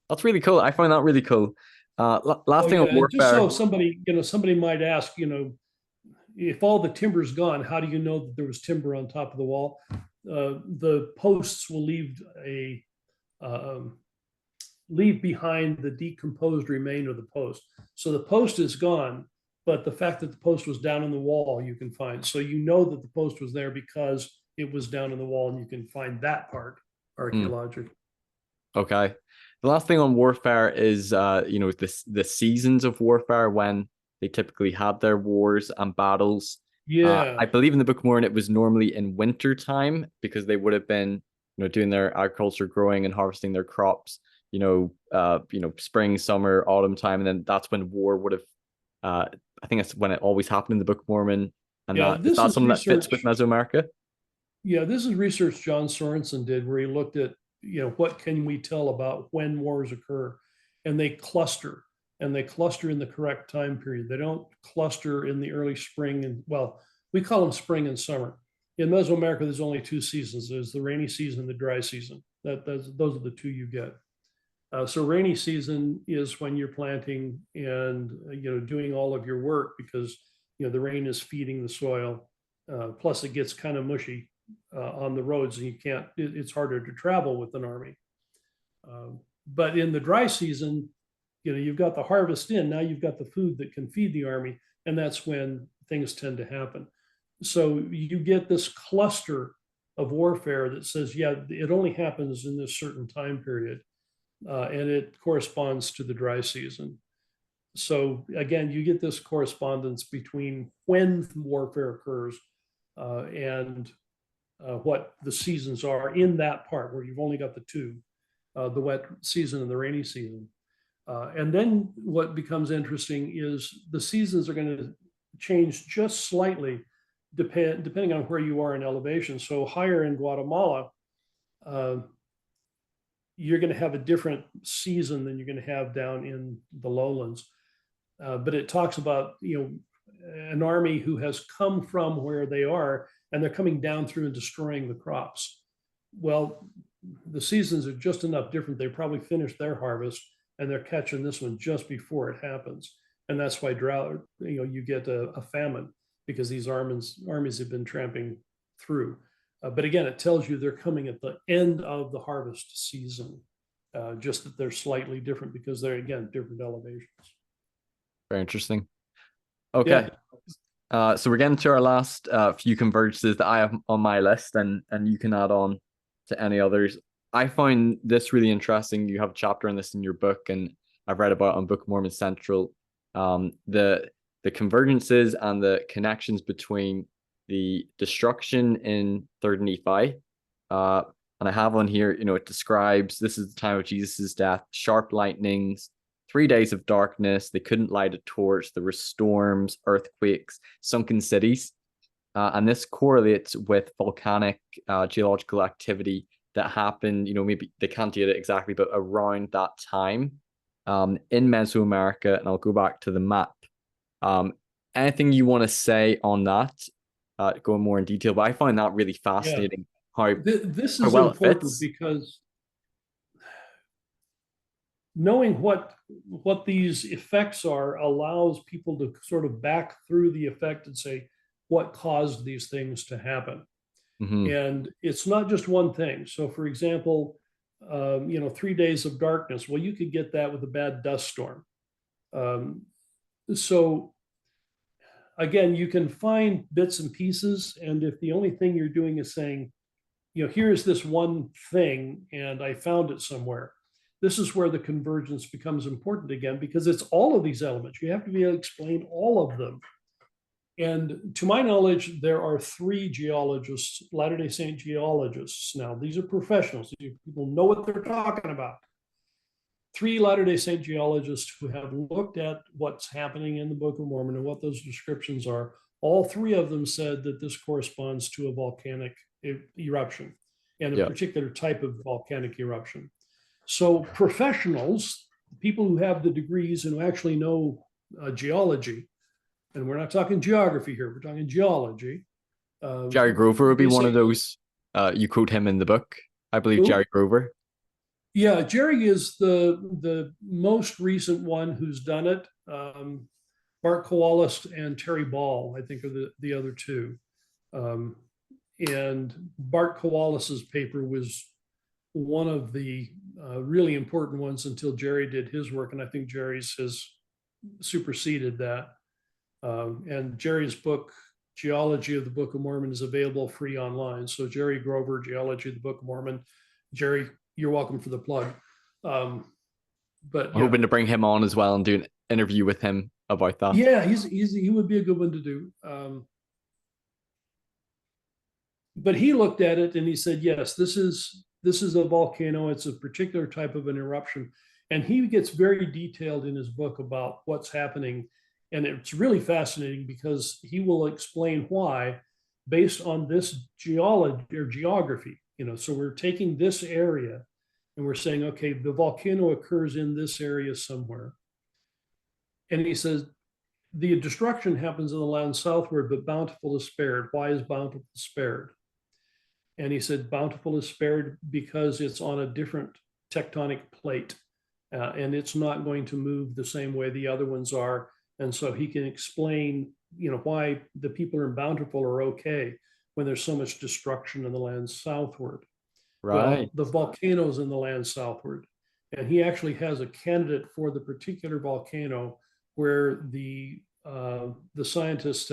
That's really cool. I find that really cool. Last thing on warfare. Just so somebody might ask, if all the timber's gone, how do you know that there was timber on top of the wall? the posts will leave behind the decomposed remain of the post. So the post is gone, but the fact that the post was down in the wall, you can find. So you know that the post was there because it was down in the wall, and you can find that part archaeologically. Okay. The last thing on warfare is, the seasons of warfare, when they typically had their wars and battles. Yeah. I believe in the Book of Mormon, it was normally in winter time, because they would have been, doing their agriculture, growing and harvesting their crops, spring, summer, autumn time. And then that's when war would have, I think that's when it always happened in the Book of Mormon. And this that's is something that fits research. with Mesoamerica. Yeah, this is research John Sorensen did, where he looked at, what can we tell about when wars occur? And they cluster, and they cluster in the correct time period. They don't cluster in the early spring. And well, we call them spring and summer. In Mesoamerica, there's only two seasons. There's the rainy season and the dry season. Those are the two you get. So rainy season is when you're planting and, doing all of your work, because, the rain is feeding the soil. Plus it gets kind of mushy on the roads, and it's harder to travel with an army. But in the dry season, you've got the harvest in, now you've got the food that can feed the army, and that's when things tend to happen. So you get this cluster of warfare that says, yeah, it only happens in this certain time period, and it corresponds to the dry season. So again, you get this correspondence between when warfare occurs and what the seasons are in that part, where you've only got the two, the wet season and the rainy season. And then what becomes interesting is the seasons are going to change just slightly depending on where you are in elevation. So higher in Guatemala, you're going to have a different season than you're going to have down in the lowlands. But it talks about, an army who has come from where they are, and they're coming down through and destroying the crops. Well, the seasons are just enough different. They probably finished their harvest, and they're catching this one just before it happens. And that's why drought, you get a famine, because these armies have been tramping through. But again, it tells you they're coming at the end of the harvest season, just that they're slightly different because they're, again, different elevations. Very interesting. Okay. Yeah. So we're getting to our last few convergences that I have on my list, and you can add on to any others. I find this really interesting. You have a chapter on this in your book, and I've read about it on Book of Mormon Central. The convergences and the connections between the destruction in 3rd Nephi. And I have on here, it describes, this is the time of Jesus' death, sharp lightnings, 3 days of darkness. They couldn't light a torch. There were storms, earthquakes, sunken cities. And this correlates with volcanic geological activity that happened, maybe they can't date it exactly, but around that time in Mesoamerica. And I'll go back to the map. Anything you want to say on that? Going more in detail, but I find that really fascinating. Yeah. This is well important because knowing what these effects are allows people to sort of back through the effect and say what caused these things to happen. Mm-hmm. And it's not just one thing. So, for example, 3 days of darkness. Well, you could get that with a bad dust storm. So again, you can find bits and pieces, and if the only thing you're doing is saying, here's this one thing, and I found it somewhere, this is where the convergence becomes important again, because it's all of these elements. You have to be able to explain all of them. And to my knowledge, there are 3 geologists, Latter-day Saint geologists. Now, these are professionals. People know what they're talking about. 3 Latter-day Saint geologists who have looked at what's happening in the Book of Mormon and what those descriptions are. All 3 of them said that this corresponds to a volcanic eruption, and a particular type of volcanic eruption. So professionals, people who have the degrees and who actually know geology, and we're not talking geography here, we're talking geology. Jerry Grover would be one of those. You quote him in the book, I believe. Who? Jerry Grover. Yeah, Jerry is the most recent one who's done it. Bart Kowalis and Terry Ball, I think, are the other 2. And Bart Kowalis's paper was one of the really important ones until Jerry did his work. And I think Jerry's has superseded that. And Jerry's book, Geology of the Book of Mormon, is available free online. So Jerry Grover, Geology of the Book of Mormon. Jerry, you're welcome for the plug. But I'm hoping to bring him on as well and do an interview with him about that. Yeah, he would be a good one to do. But he looked at it and he said, yes, this is a volcano. It's a particular type of an eruption. And he gets very detailed in his book about what's happening. And it's really fascinating because he will explain why based on this geology or geography. So we're taking this area and we're saying, okay, the volcano occurs in this area somewhere. And he says, the destruction happens in the land southward, but Bountiful is spared. Why is Bountiful spared? And he said, Bountiful is spared because it's on a different tectonic plate, and it's not going to move the same way the other ones are. And so he can explain, why the people in Bountiful are okay when there's so much destruction in the land southward. Right. Well, the volcano's in the land southward. And he actually has a candidate for the particular volcano where the scientists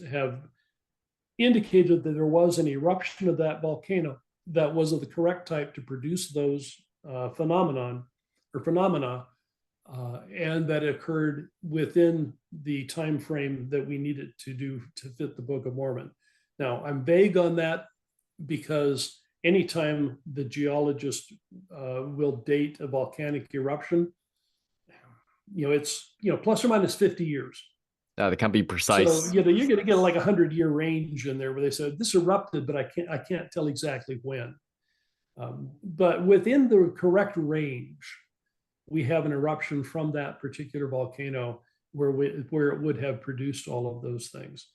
have indicated that there was an eruption of that volcano that was of the correct type to produce those phenomena, and that occurred within the time frame that we needed to do to fit the Book of Mormon. Now, I'm vague on that because anytime the geologist will date a volcanic eruption, it's plus or minus 50 years. They can't be precise. So you're going to get like 100-year range in there where they said this erupted, but I can't tell exactly when. But within the correct range, we have an eruption from that particular volcano where it would have produced all of those things,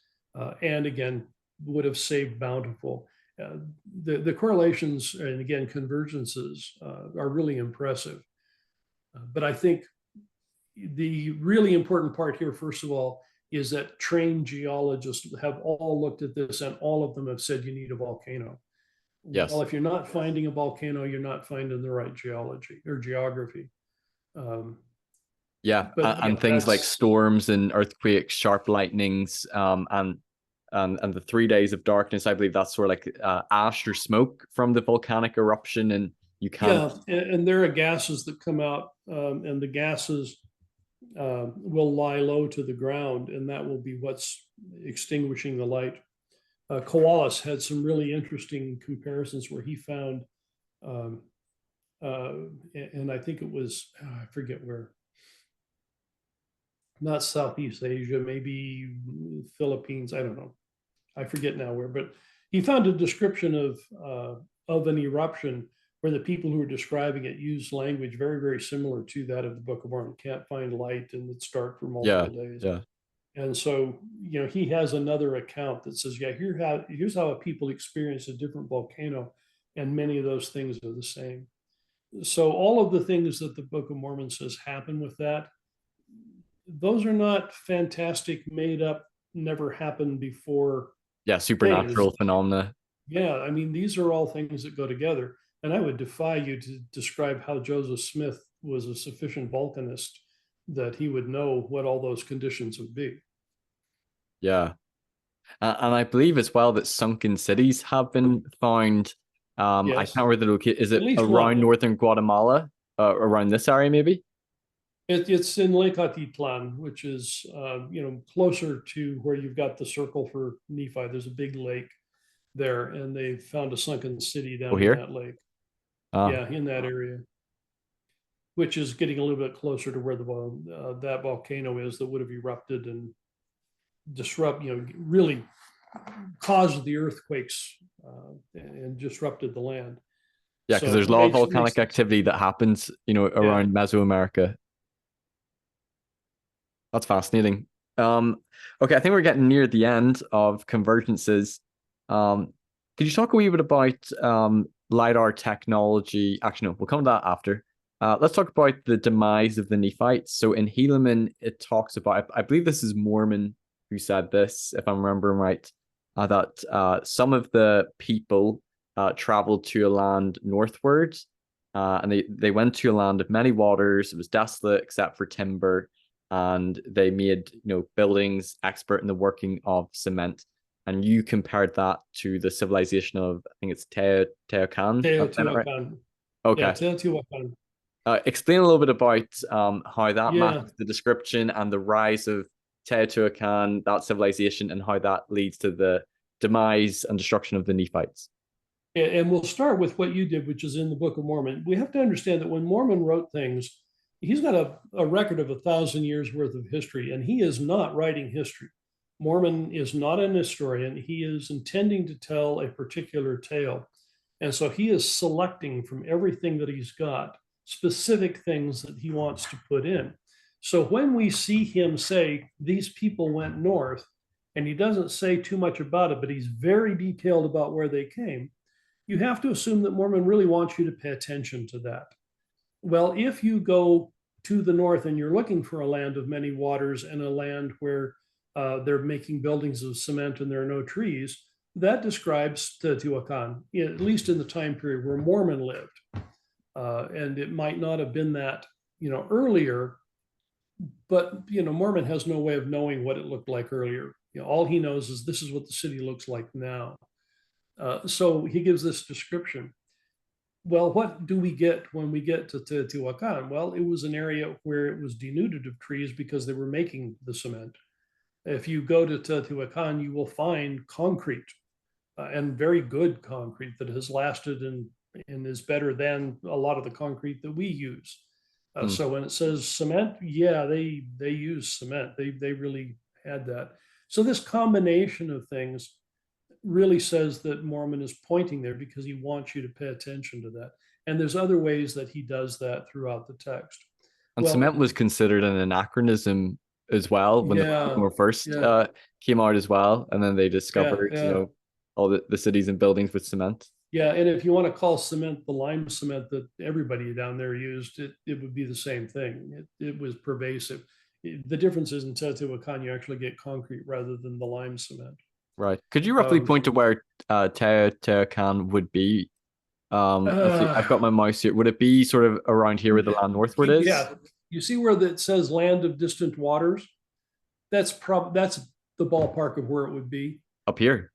and again would have saved Bountiful. The correlations and again convergences are really impressive. But I think the really important part here, first of all, is that trained geologists have all looked at this and all of them have said you need a volcano. Yes. Well, if you're not finding a volcano, you're not finding the right geology or geography. And things like storms and earthquakes, sharp lightnings, and the 3 days of darkness. I believe that's sort of like ash or smoke from the volcanic eruption, and you can't. Yeah, and there are gases that come out, and the gases will lie low to the ground, and that will be what's extinguishing the light. Koalas had some really interesting comparisons where he found, and I think it was, I forget where, not Southeast Asia, maybe Philippines, I don't know. I forget now where, but he found a description of an eruption where the people who were describing it used language very, very similar to that of the Book of Mormon. Can't find light and it's dark for multiple days. Yeah. And so, he has another account that says, here's how a people experience a different volcano, and many of those things are the same. So all of the things that the Book of Mormon says happen with that, those are not fantastic, made up, never happened before. Yeah, supernatural phenomena. Yeah, I mean, these are all things that go together. And I would defy you to describe how Joseph Smith was a sufficient volcanist that he would know what all those conditions would be. Yeah. And I believe as well that sunken cities have been found. Yes. I can't remember the location. Is it around northern Guatemala? Around this area, maybe? It's in Lake Atitlan, which is closer to where you've got the circle for Nephi. There's a big lake there, and they found a sunken city down in that lake. Yeah, in that area, which is getting a little bit closer to where that volcano is that would have erupted and really caused the earthquakes and disrupted the land. Yeah, because there's a lot of volcanic activity that happens, around Mesoamerica. That's fascinating. Okay, I think we're getting near the end of Convergences. Could you talk a wee bit about LIDAR technology? Actually, no, we'll come to that after. Let's talk about the demise of the Nephites. So in Helaman, it talks about, I believe this is Mormon who said this, if I'm remembering right. that some of the people traveled to a land northwards, and they went to a land of many waters. It was desolate except for timber, and they made buildings, expert in the working of cement. And you compared that to the civilization of, I think it's Teoutuihacan. Teoutuihacan. Okay. Yeah, Teoutuihacan. Explain a little bit about how that Yeah. matches the description and the rise of Teoutuihacan, that civilization, and how that leads to the demise and destruction of the Nephites. And we'll start with what you did, which is in the Book of Mormon. We have to understand that when Mormon wrote things, he's got a record of 1,000 years worth of history, and he is not writing history. Mormon is not an historian. He is intending to tell a particular tale. And so he is selecting from everything that he's got specific things that he wants to put in. So when we see him say, these people went north, and he doesn't say too much about it, but he's very detailed about where they came, you have to assume that Mormon really wants you to pay attention to that. Well, if you go to the north and you're looking for a land of many waters and a land where they're making buildings of cement and there are no trees, that describes Teoutuihacan, at least in the time period where Mormon lived. And it might not have been that, earlier, but, Mormon has no way of knowing what it looked like earlier. All he knows is this is what the city looks like now. So he gives this description. Well, what do we get when we get to Teoutuihacan? Well, it was an area where it was denuded of trees because they were making the cement. If you go to Teoutuihacan, you will find concrete, and very good concrete that has lasted and is better than a lot of the concrete that we use. So when it says cement, yeah, they use cement. They really had that. So this combination of things really says that Mormon is pointing there because he wants you to pay attention to that. And there's other ways that he does that throughout the text. And cement was considered an anachronism as well when the were first came out as well. And then they discovered, all the cities and buildings with cement. Yeah, and if you want to call cement the lime cement that everybody down there used, it would be the same thing. It was pervasive. The difference is in Teoutuihacan, you actually get concrete rather than the lime cement. Right. Could you roughly point to where Teoutuihacan would be? I've got my mouse here. Would it be sort of around here where the land northward is? Yeah. You see where it says land of distant waters? That's the ballpark of where it would be. Up here.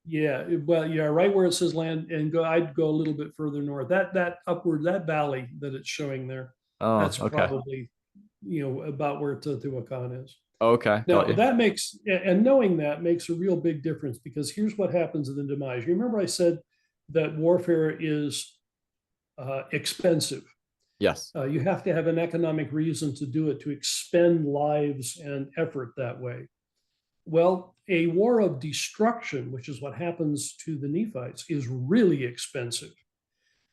Yeah. Well, yeah, right where it says land, and I'd go a little bit further north. That upward, that valley that it's showing there. Oh, that's probably about where Teoutuihacan is. Okay. Now that makes, and knowing that makes a real big difference, because here's what happens in the demise. You remember I said that warfare is expensive. Yes. You have to have an economic reason to do it, to expend lives and effort that way. Well, a war of destruction, which is what happens to the Nephites, is really expensive.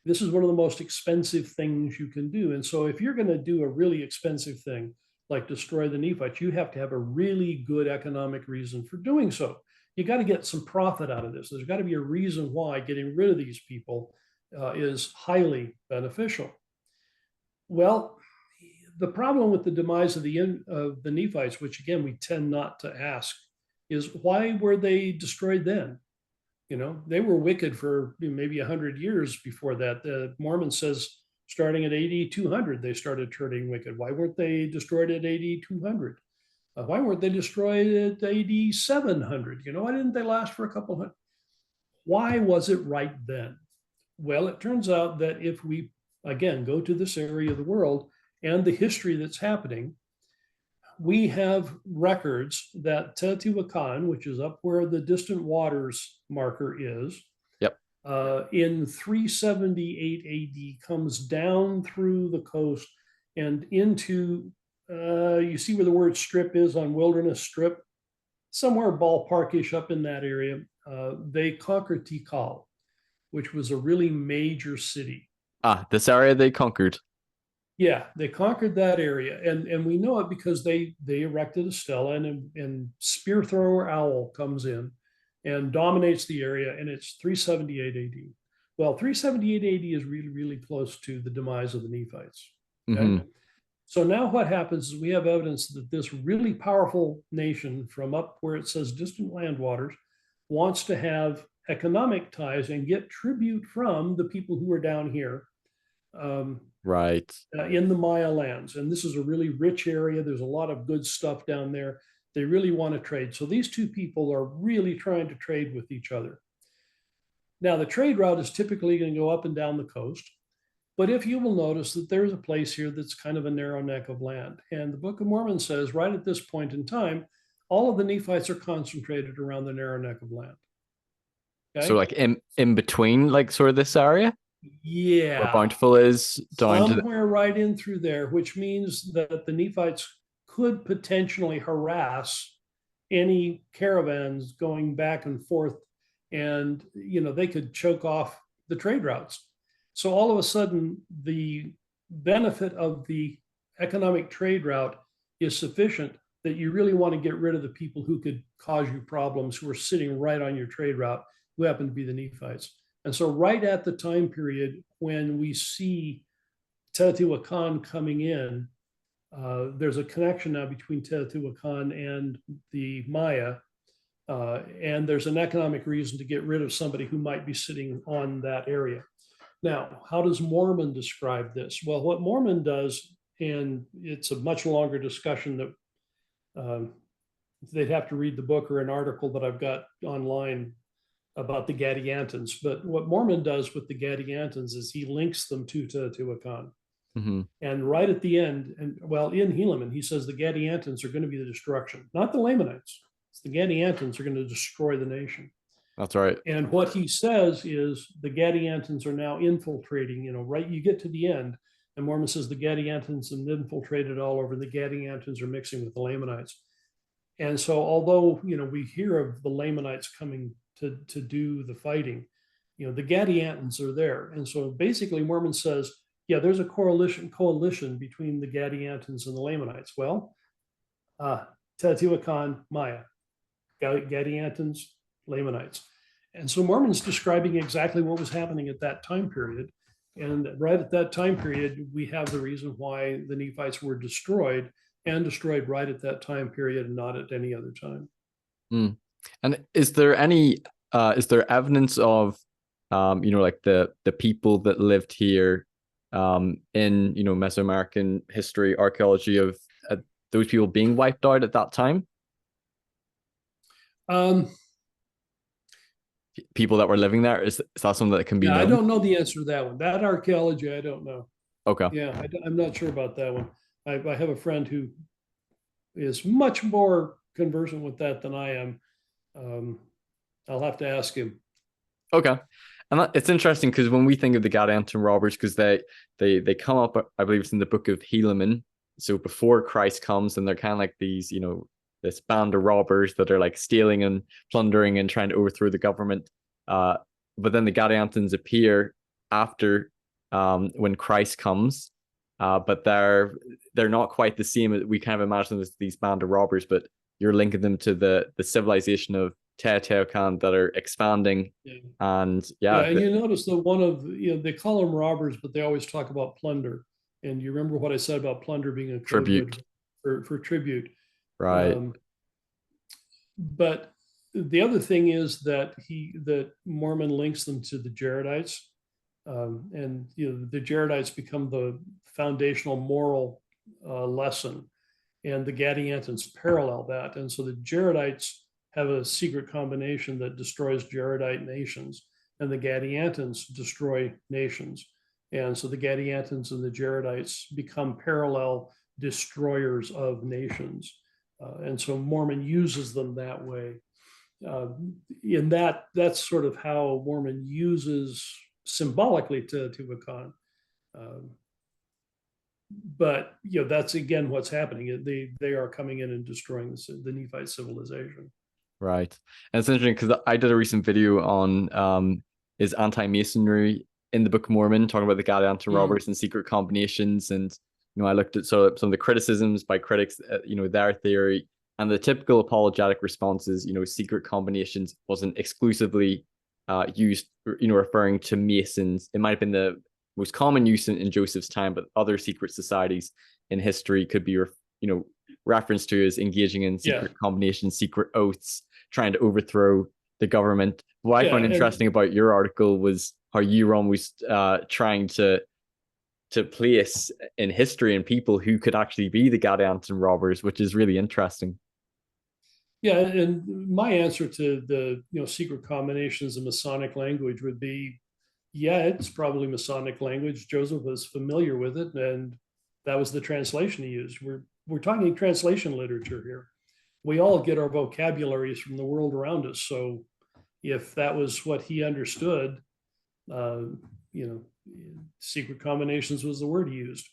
This is one of the most expensive things you can do. And so if you're going to do a really expensive thing, like destroy the Nephites, you have to have a really good economic reason for doing so. You got to get some profit out of this. There's got to be a reason why getting rid of these people is highly beneficial. Well, the problem with the demise of the Nephites, which again we tend not to ask, is why were they destroyed then? They were wicked for maybe 100 years before that. The Mormon says starting at AD 200, they started turning wicked. Why weren't they destroyed at AD 200? Why weren't they destroyed at AD 700? Why didn't they last for a couple hundred? Why was it right then? Well, it turns out that if we, again, go to this area of the world and the history that's happening, we have records that Teoutuihacan, which is up where the distant waters marker is, in 378 AD comes down through the coast and into, you see where the word strip is on Wilderness Strip? Somewhere ballparkish up in that area. They conquered Tikal, which was a really major city. This area they conquered. Yeah, they conquered that area. And we know it because they erected a stela, and Spear Thrower Owl comes in and dominates the area, and it's 378 AD. Well, 378 AD is really, really close to the demise of the Nephites. Okay? So now what happens is we have evidence that this really powerful nation from up where it says distant land waters wants to have economic ties and get tribute from the people who are down here Right. in the Maya lands. And this is a really rich area. There's a lot of good stuff down there. They really want to trade. So these two people are really trying to trade with each other. Now, the trade route is typically going to go up and down the coast. But if you will notice that there's a place here that's kind of a narrow neck of land. And the Book of Mormon says right at this point in time, all of the Nephites are concentrated around the narrow neck of land. Okay? So like in between, like sort of this area? Yeah. Where Bountiful is down somewhere right in through there, which means that the Nephites could potentially harass any caravans going back and forth, and they could choke off the trade routes. So all of a sudden, the benefit of the economic trade route is sufficient that you really want to get rid of the people who could cause you problems, who are sitting right on your trade route, who happen to be the Nephites. And so right at the time period when we see Teoutuihacan coming in, there's a connection now between Teoutuihacan and the Maya, and there's an economic reason to get rid of somebody who might be sitting on that area. Now, how does Mormon describe this? Well, what Mormon does, and it's a much longer discussion that they'd have to read the book or an article that I've got online about the Gadiantons. But what Mormon does with the Gadiantons is he links them to Teoutuihacan. Mm-hmm. And right at the end, in Helaman, he says the Gadiantons are going to be the destruction, not the Lamanites. It's the Gadiantons are going to destroy the nation. That's right. And what he says is the Gadiantons are now infiltrating, right, you get to the end, and Mormon says the Gadiantons have infiltrated all over. The Gadiantons are mixing with the Lamanites. And so although, we hear of the Lamanites coming to do the fighting, the Gadiantons are there. And so basically Mormon says, yeah, there's a coalition between the Gadiantons and the Lamanites. Well, Teoutuihacan, Maya, Gadiantons, Lamanites. And so Mormon's describing exactly what was happening at that time period. And right at that time period, we have the reason why the Nephites were destroyed, and destroyed right at that time period and not at any other time. Mm. And is there evidence of, like the people that lived here in, Mesoamerican history, archaeology of those people being wiped out at that time? People that were living there, is that something that can be known? I don't know the answer to that one. That archaeology, I don't know. Okay. Yeah, I'm not sure about that one. I have a friend who is much more conversant with that than I am. I'll have to ask him. Okay. And it's interesting because when we think of the Gadianton robbers, because they come up, I believe it's in the Book of Helaman, so before Christ comes, and they're kind of like these, this band of robbers that are like stealing and plundering and trying to overthrow the government. But then the Gadiantons appear after when Christ comes, but they're not quite the same. We kind of imagine them as these band of robbers, but you're linking them to the civilization of Teoutuihacan that are expanding. Yeah. And you notice that one of they call them robbers, but they always talk about plunder. And you remember what I said about plunder being a tribute for tribute, right? But the other thing is that Mormon links them to the Jaredites, and the Jaredites become the foundational moral lesson, and the Gadiantons parallel that, and so the Jaredites have a secret combination that destroys Jaredite nations, and the Gadiantons destroy nations. And so the Gadiantons and the Jaredites become parallel destroyers of nations. And so Mormon uses them that way. That's sort of how Mormon uses symbolically Teoutuihacan. But that's again what's happening. They are coming in and destroying the Nephite civilization. Right. And it's interesting because I did a recent video on is Anti-Masonry in the Book of Mormon, talking about the Gadianton robbers and secret combinations. And, I looked at some of the criticisms by critics, their theory, and the typical apologetic responses, secret combinations wasn't exclusively used, referring to Masons. It might have been the most common use in Joseph's time, but other secret societies in history could be, referenced to as engaging in secret combinations, secret oaths, trying to overthrow the government. What I Yeah, found and interesting about your article was how you were almost trying to place in history and people who could actually be the Gadianton robbers, which is really interesting. yeah, and my answer to the secret combinations of Masonic language would be, yeah, it's probably Masonic language. Joseph was familiar with it, and that was the translation he used. We're talking translation literature here. We all get our vocabularies from the world around us. So if that was what he understood, uh, you know, secret combinations was the word he used.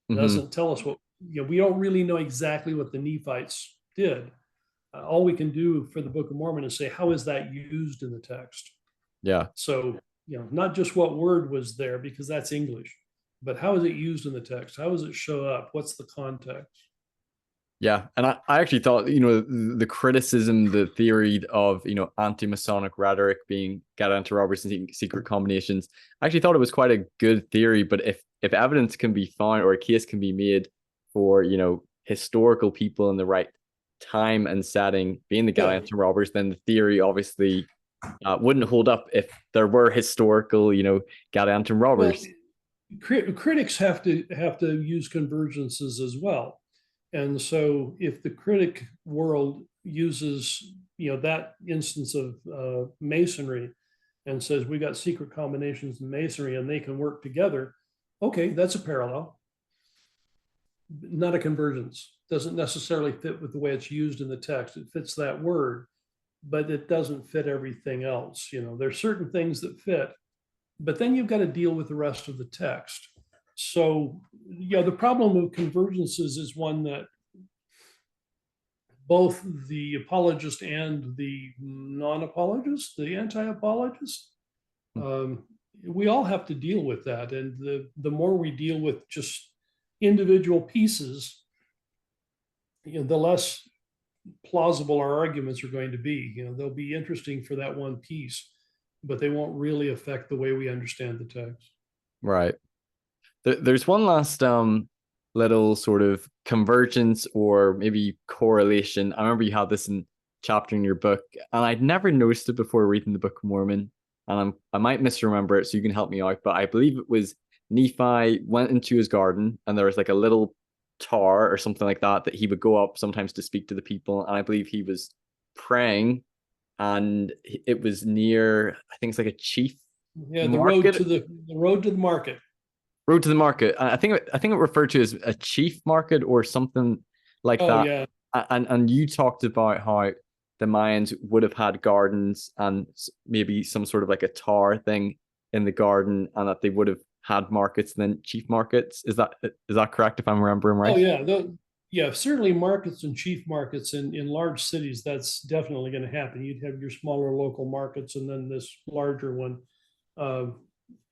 It Hmm. doesn't tell us what, we don't really know exactly what the Nephites did. All we can do for the Book of Mormon is say, how is that used in the text? Yeah. So, not just what word was there, because that's English, but how is it used in the text? How does it show up? What's the context? Yeah, and I actually thought, the criticism, the theory of, anti-Masonic rhetoric being Gadianton robbers and secret combinations, I actually thought it was quite a good theory. But if evidence can be found or a case can be made for, historical people in the right time and setting being the Yeah. Gadianton robbers, then the theory obviously wouldn't hold up if there were historical, Gadianton Well, robbers. critics have to use convergences as well. And so if the critic world uses, that instance of masonry and says we got secret combinations in masonry and they can work together, okay, that's a parallel, not a convergence. Doesn't necessarily fit with the way it's used in the text. It fits that word, but it doesn't fit everything else. There's certain things that fit, but then you've got to deal with the rest of the text. So, the problem of convergences is one that both the apologist and the non-apologist, the anti-apologist, um, we all have to deal with that. And the more we deal with just individual pieces, the less plausible our arguments are going to be. They'll be interesting for that one piece, but they won't really affect the way we understand the text. Right. There's one last little sort of convergence or maybe correlation. I remember you had this in chapter in your book, and I'd never noticed it before reading the Book of Mormon, and I might misremember it, so you can help me out. But I believe it was Nephi went into his garden, and there was like a little tower or something like that he would go up sometimes to speak to the people, and I believe he was praying, and it was near, I think it's like a chief Yeah, the road market. to the road to the market. Road to the market. I think it referred to as a chief market or something like Oh that. yeah, And you talked about how the Mayans would have had gardens and maybe some sort of like a tower thing in the garden, and that they would have had markets and then chief markets. Is that correct if I'm remembering oh right? yeah, yeah. Certainly, markets and chief markets in large cities. That's definitely going to happen. You'd have your smaller local markets, and then this larger one, uh,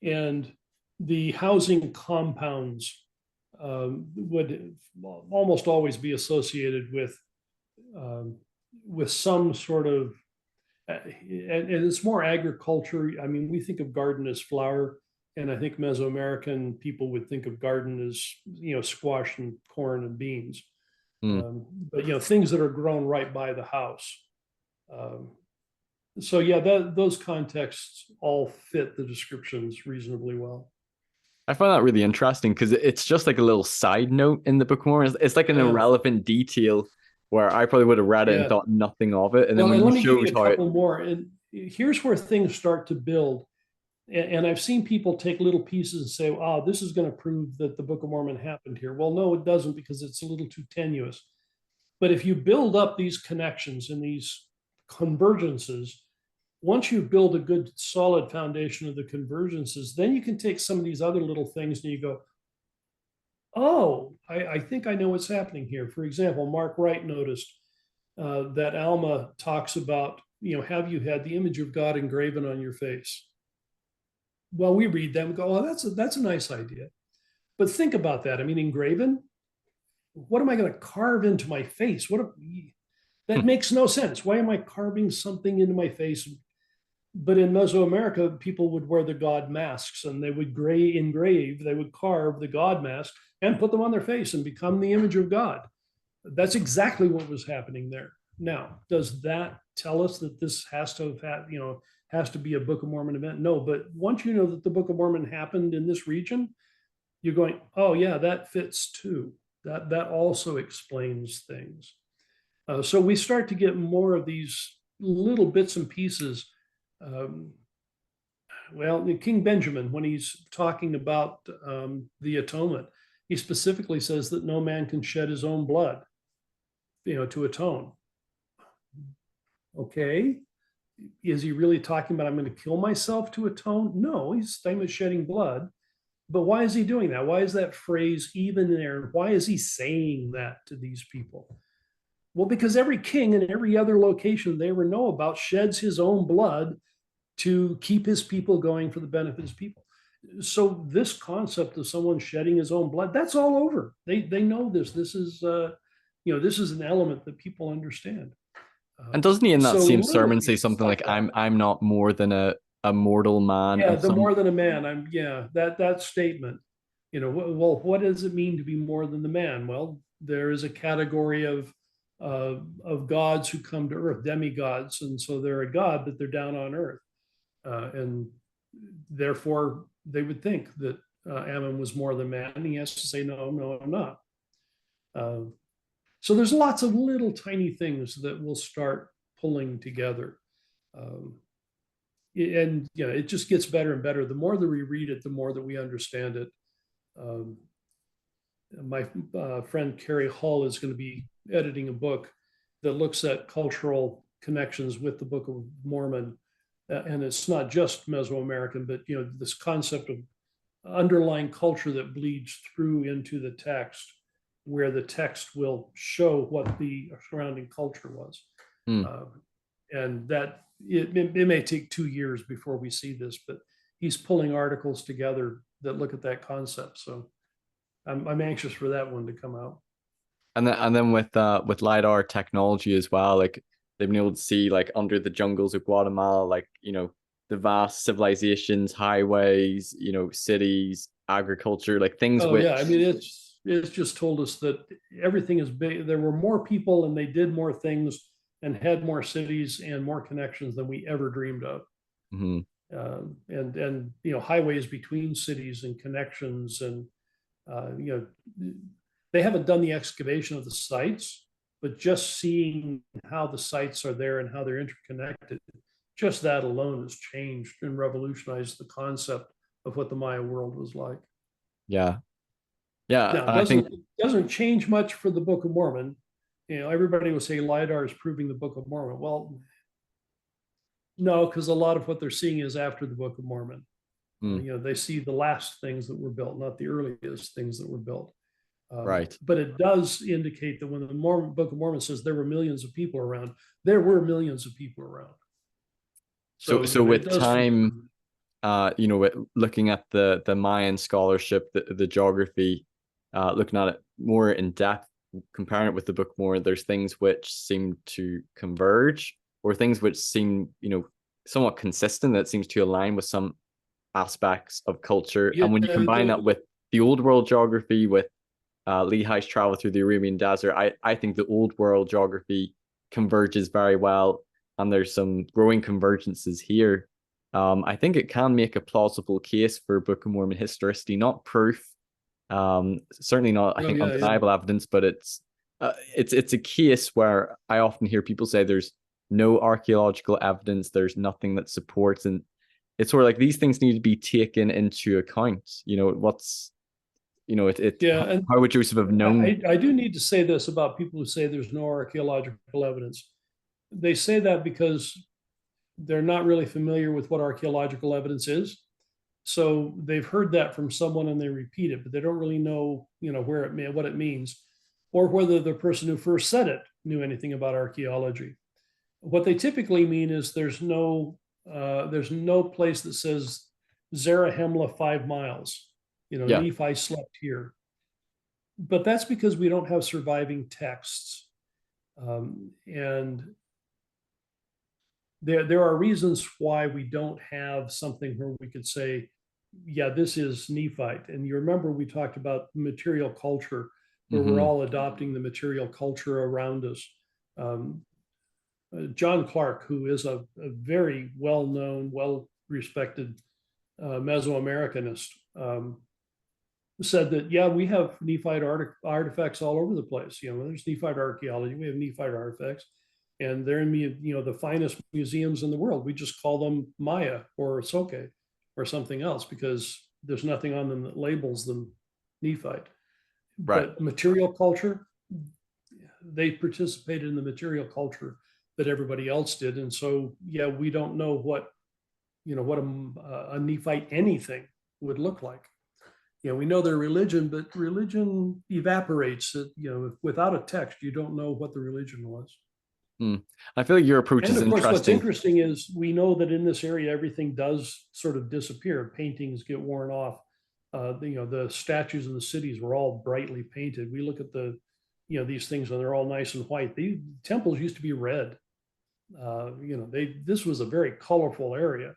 and the housing compounds would almost always be associated with some sort of, and it's more agriculture. I mean, we think of garden as flower, and I think Mesoamerican people would think of garden as squash and corn and beans, Mm. but things that are grown right by the house. Um, so yeah, those contexts all fit the descriptions reasonably well. I find that really interesting because it's just like a little side note in the Book of Mormon. It's like an Yeah, irrelevant detail where I probably would have read it and yeah. thought nothing of it. And then Well, when and you let me give you showed a how it, couple more. And here's where things start to build. And I've seen people take little pieces and say, "Oh, this is going to prove that the Book of Mormon happened here." Well, no, it doesn't, because it's a little too tenuous. But if you build up these connections and these convergences, once you build a good solid foundation of the convergences, then you can take some of these other little things and you go, "Oh, I think I know what's happening here." For example, Mark Wright noticed that Alma talks about, have you had the image of God engraven on your face? Well, we read them and go, "Oh, that's a nice idea." But think about that. I mean, engraven. What am I going to carve into my face? That makes no sense. Why am I carving something into my face? But in Mesoamerica, people would wear the god masks, and they would they would carve the god mask and put them on their face and become the image of God. That's exactly what was happening there. Now, does that tell us that this has to have had, has to be a Book of Mormon event? No, but once you know that the Book of Mormon happened in this region, you're going, oh yeah, that fits too. That also explains things. So we start to get more of these little bits and pieces. Well, King Benjamin, when he's talking about the atonement, he specifically says that no man can shed his own blood, to atone. Okay, is he really talking about I'm going to kill myself to atone? No, he's talking about shedding blood. But why is he doing that? Why is that phrase even there? Why is he saying that to these people? Well, because every king in every other location they ever know about sheds his own blood to keep his people going for the benefit of his people. So this concept of someone shedding his own blood, that's all over. They know this. This is this is an element that people understand. And doesn't he in that So same sermon literally, say something like, that. I'm not more than a mortal man? Yeah, And the some more than a man. That statement. Well, what does it mean to be more than the man? Well, there is a category of gods who come to earth, demigods, and so they're a god, but they're down on earth, and therefore they would think that Ammon was more than man. And he has to say, no, no, I'm not. So there's lots of little tiny things that will start pulling together. And it just gets better and better. The more that we read it, the more that we understand it. My friend Carrie Hall is going to be editing a book that looks at cultural connections with the Book of Mormon. And it's not just Mesoamerican, but this concept of underlying culture that bleeds through into the text, where the text will show what the surrounding culture was. And that it may take 2 years before we see this, but he's pulling articles together that look at that concept. So I'm anxious for that one to come out. And then with LIDAR technology as well, like they've been able to see like under the jungles of Guatemala, like the vast civilizations, highways, cities, agriculture, like things which yeah, I mean it's just told us that everything is big. There were more people and they did more things and had more cities and more connections than we ever dreamed of. Mm-hmm. And highways between cities and connections, and they haven't done the excavation of the sites, but just seeing how the sites are there and how they're interconnected, just that alone has changed and revolutionized the concept of what the Maya world was like. Yeah. Now, I think doesn't change much for the Book of Mormon. Everybody will say LIDAR is proving the Book of Mormon. Well, no, because a lot of what they're seeing is after the Book of Mormon. They see the last things that were built, not the earliest things that were built. Right. But it does indicate that when the Book of Mormon says there were millions of people around, there were millions of people around. So with time, with looking at the Mayan scholarship, the geography, looking at it more in depth, comparing it with the Book more, there's things which seem to converge, or things which seem, somewhat consistent, that seems to align with some aspects of culture. And when you combine that with the old world geography, with Lehi's travel through the Arabian desert, I think the old world geography converges very well, and there's some growing convergences here. I think it can make a plausible case for Book of Mormon historicity, not proof, certainly not, I think, undeniable evidence, but it's a case where I often hear people say there's no archaeological evidence, there's nothing that supports, and it's sort of like these things need to be taken into account. How would Joseph have known? I do need to say this about people who say there's no archaeological evidence. They say that because they're not really familiar with what archaeological evidence is. So they've heard that from someone and they repeat it, but they don't really know, what it means, or whether the person who first said it knew anything about archaeology. What they typically mean is there's no place that says Zarahemla 5 miles. Nephi slept here. But that's because we don't have surviving texts. And there are reasons why we don't have something where we could say, yeah, this is Nephite. And you remember we talked about material culture, where we're all adopting the material culture around us. John Clark, who is a very well-known, well-respected Mesoamericanist, said that, yeah, we have Nephite artifacts all over the place. There's Nephite archaeology, we have Nephite artifacts, and they're in the finest museums in the world. We just call them Maya or Soke or something else because there's nothing on them that labels them Nephite. Right. But material culture, they participated in the material culture that everybody else did. And so, yeah, we don't know what a Nephite anything would look like. We know their religion, but religion evaporates. Without a text, you don't know what the religion was. I feel like your approach is of course, interesting. What's interesting is we know that in this area, everything does sort of disappear. Paintings get worn off. The statues in the cities were all brightly painted. We look at these things and they're all nice and white. The temples used to be red. This was a very colorful area.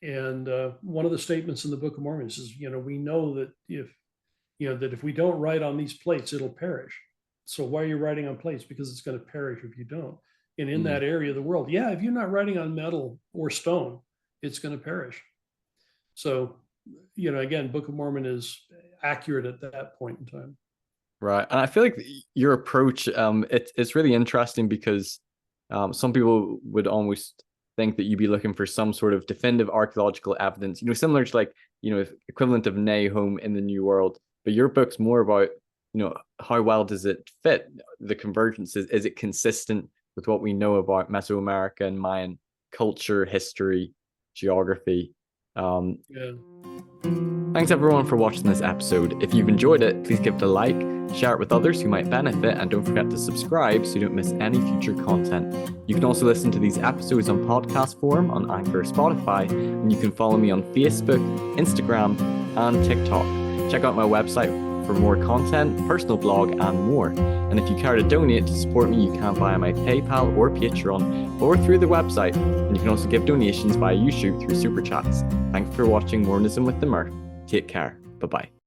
And one of the statements in the Book of Mormon is, we know that if we don't write on these plates, it'll perish. So why are you writing on plates? Because it's going to perish if you don't. And in that area of the world, yeah, if you're not writing on metal or stone, it's going to perish. So, again, Book of Mormon is accurate at that point in time. Right. And I feel like your approach, it's really interesting because some people would almost think that you'd be looking for some sort of definitive archaeological evidence, similar to equivalent of Nahum in the New World. But your book's more about, how well does it fit the convergences? Is it consistent with what we know about Mesoamerica and Mayan culture, history, geography? Yeah. Thanks everyone for watching this episode. If you've enjoyed it, please give it a like, share it with others who might benefit, and don't forget to subscribe so you don't miss any future content. You can also listen to these episodes on podcast form on Anchor or Spotify, and you can follow me on Facebook, Instagram, and TikTok. Check out my website for more content, personal blog, and more. And if you care to donate to support me, you can via my PayPal or Patreon, or through the website. And you can also give donations via YouTube through Super Chats. Thanks for watching Mormonism with the Murph. Take care. Bye-bye.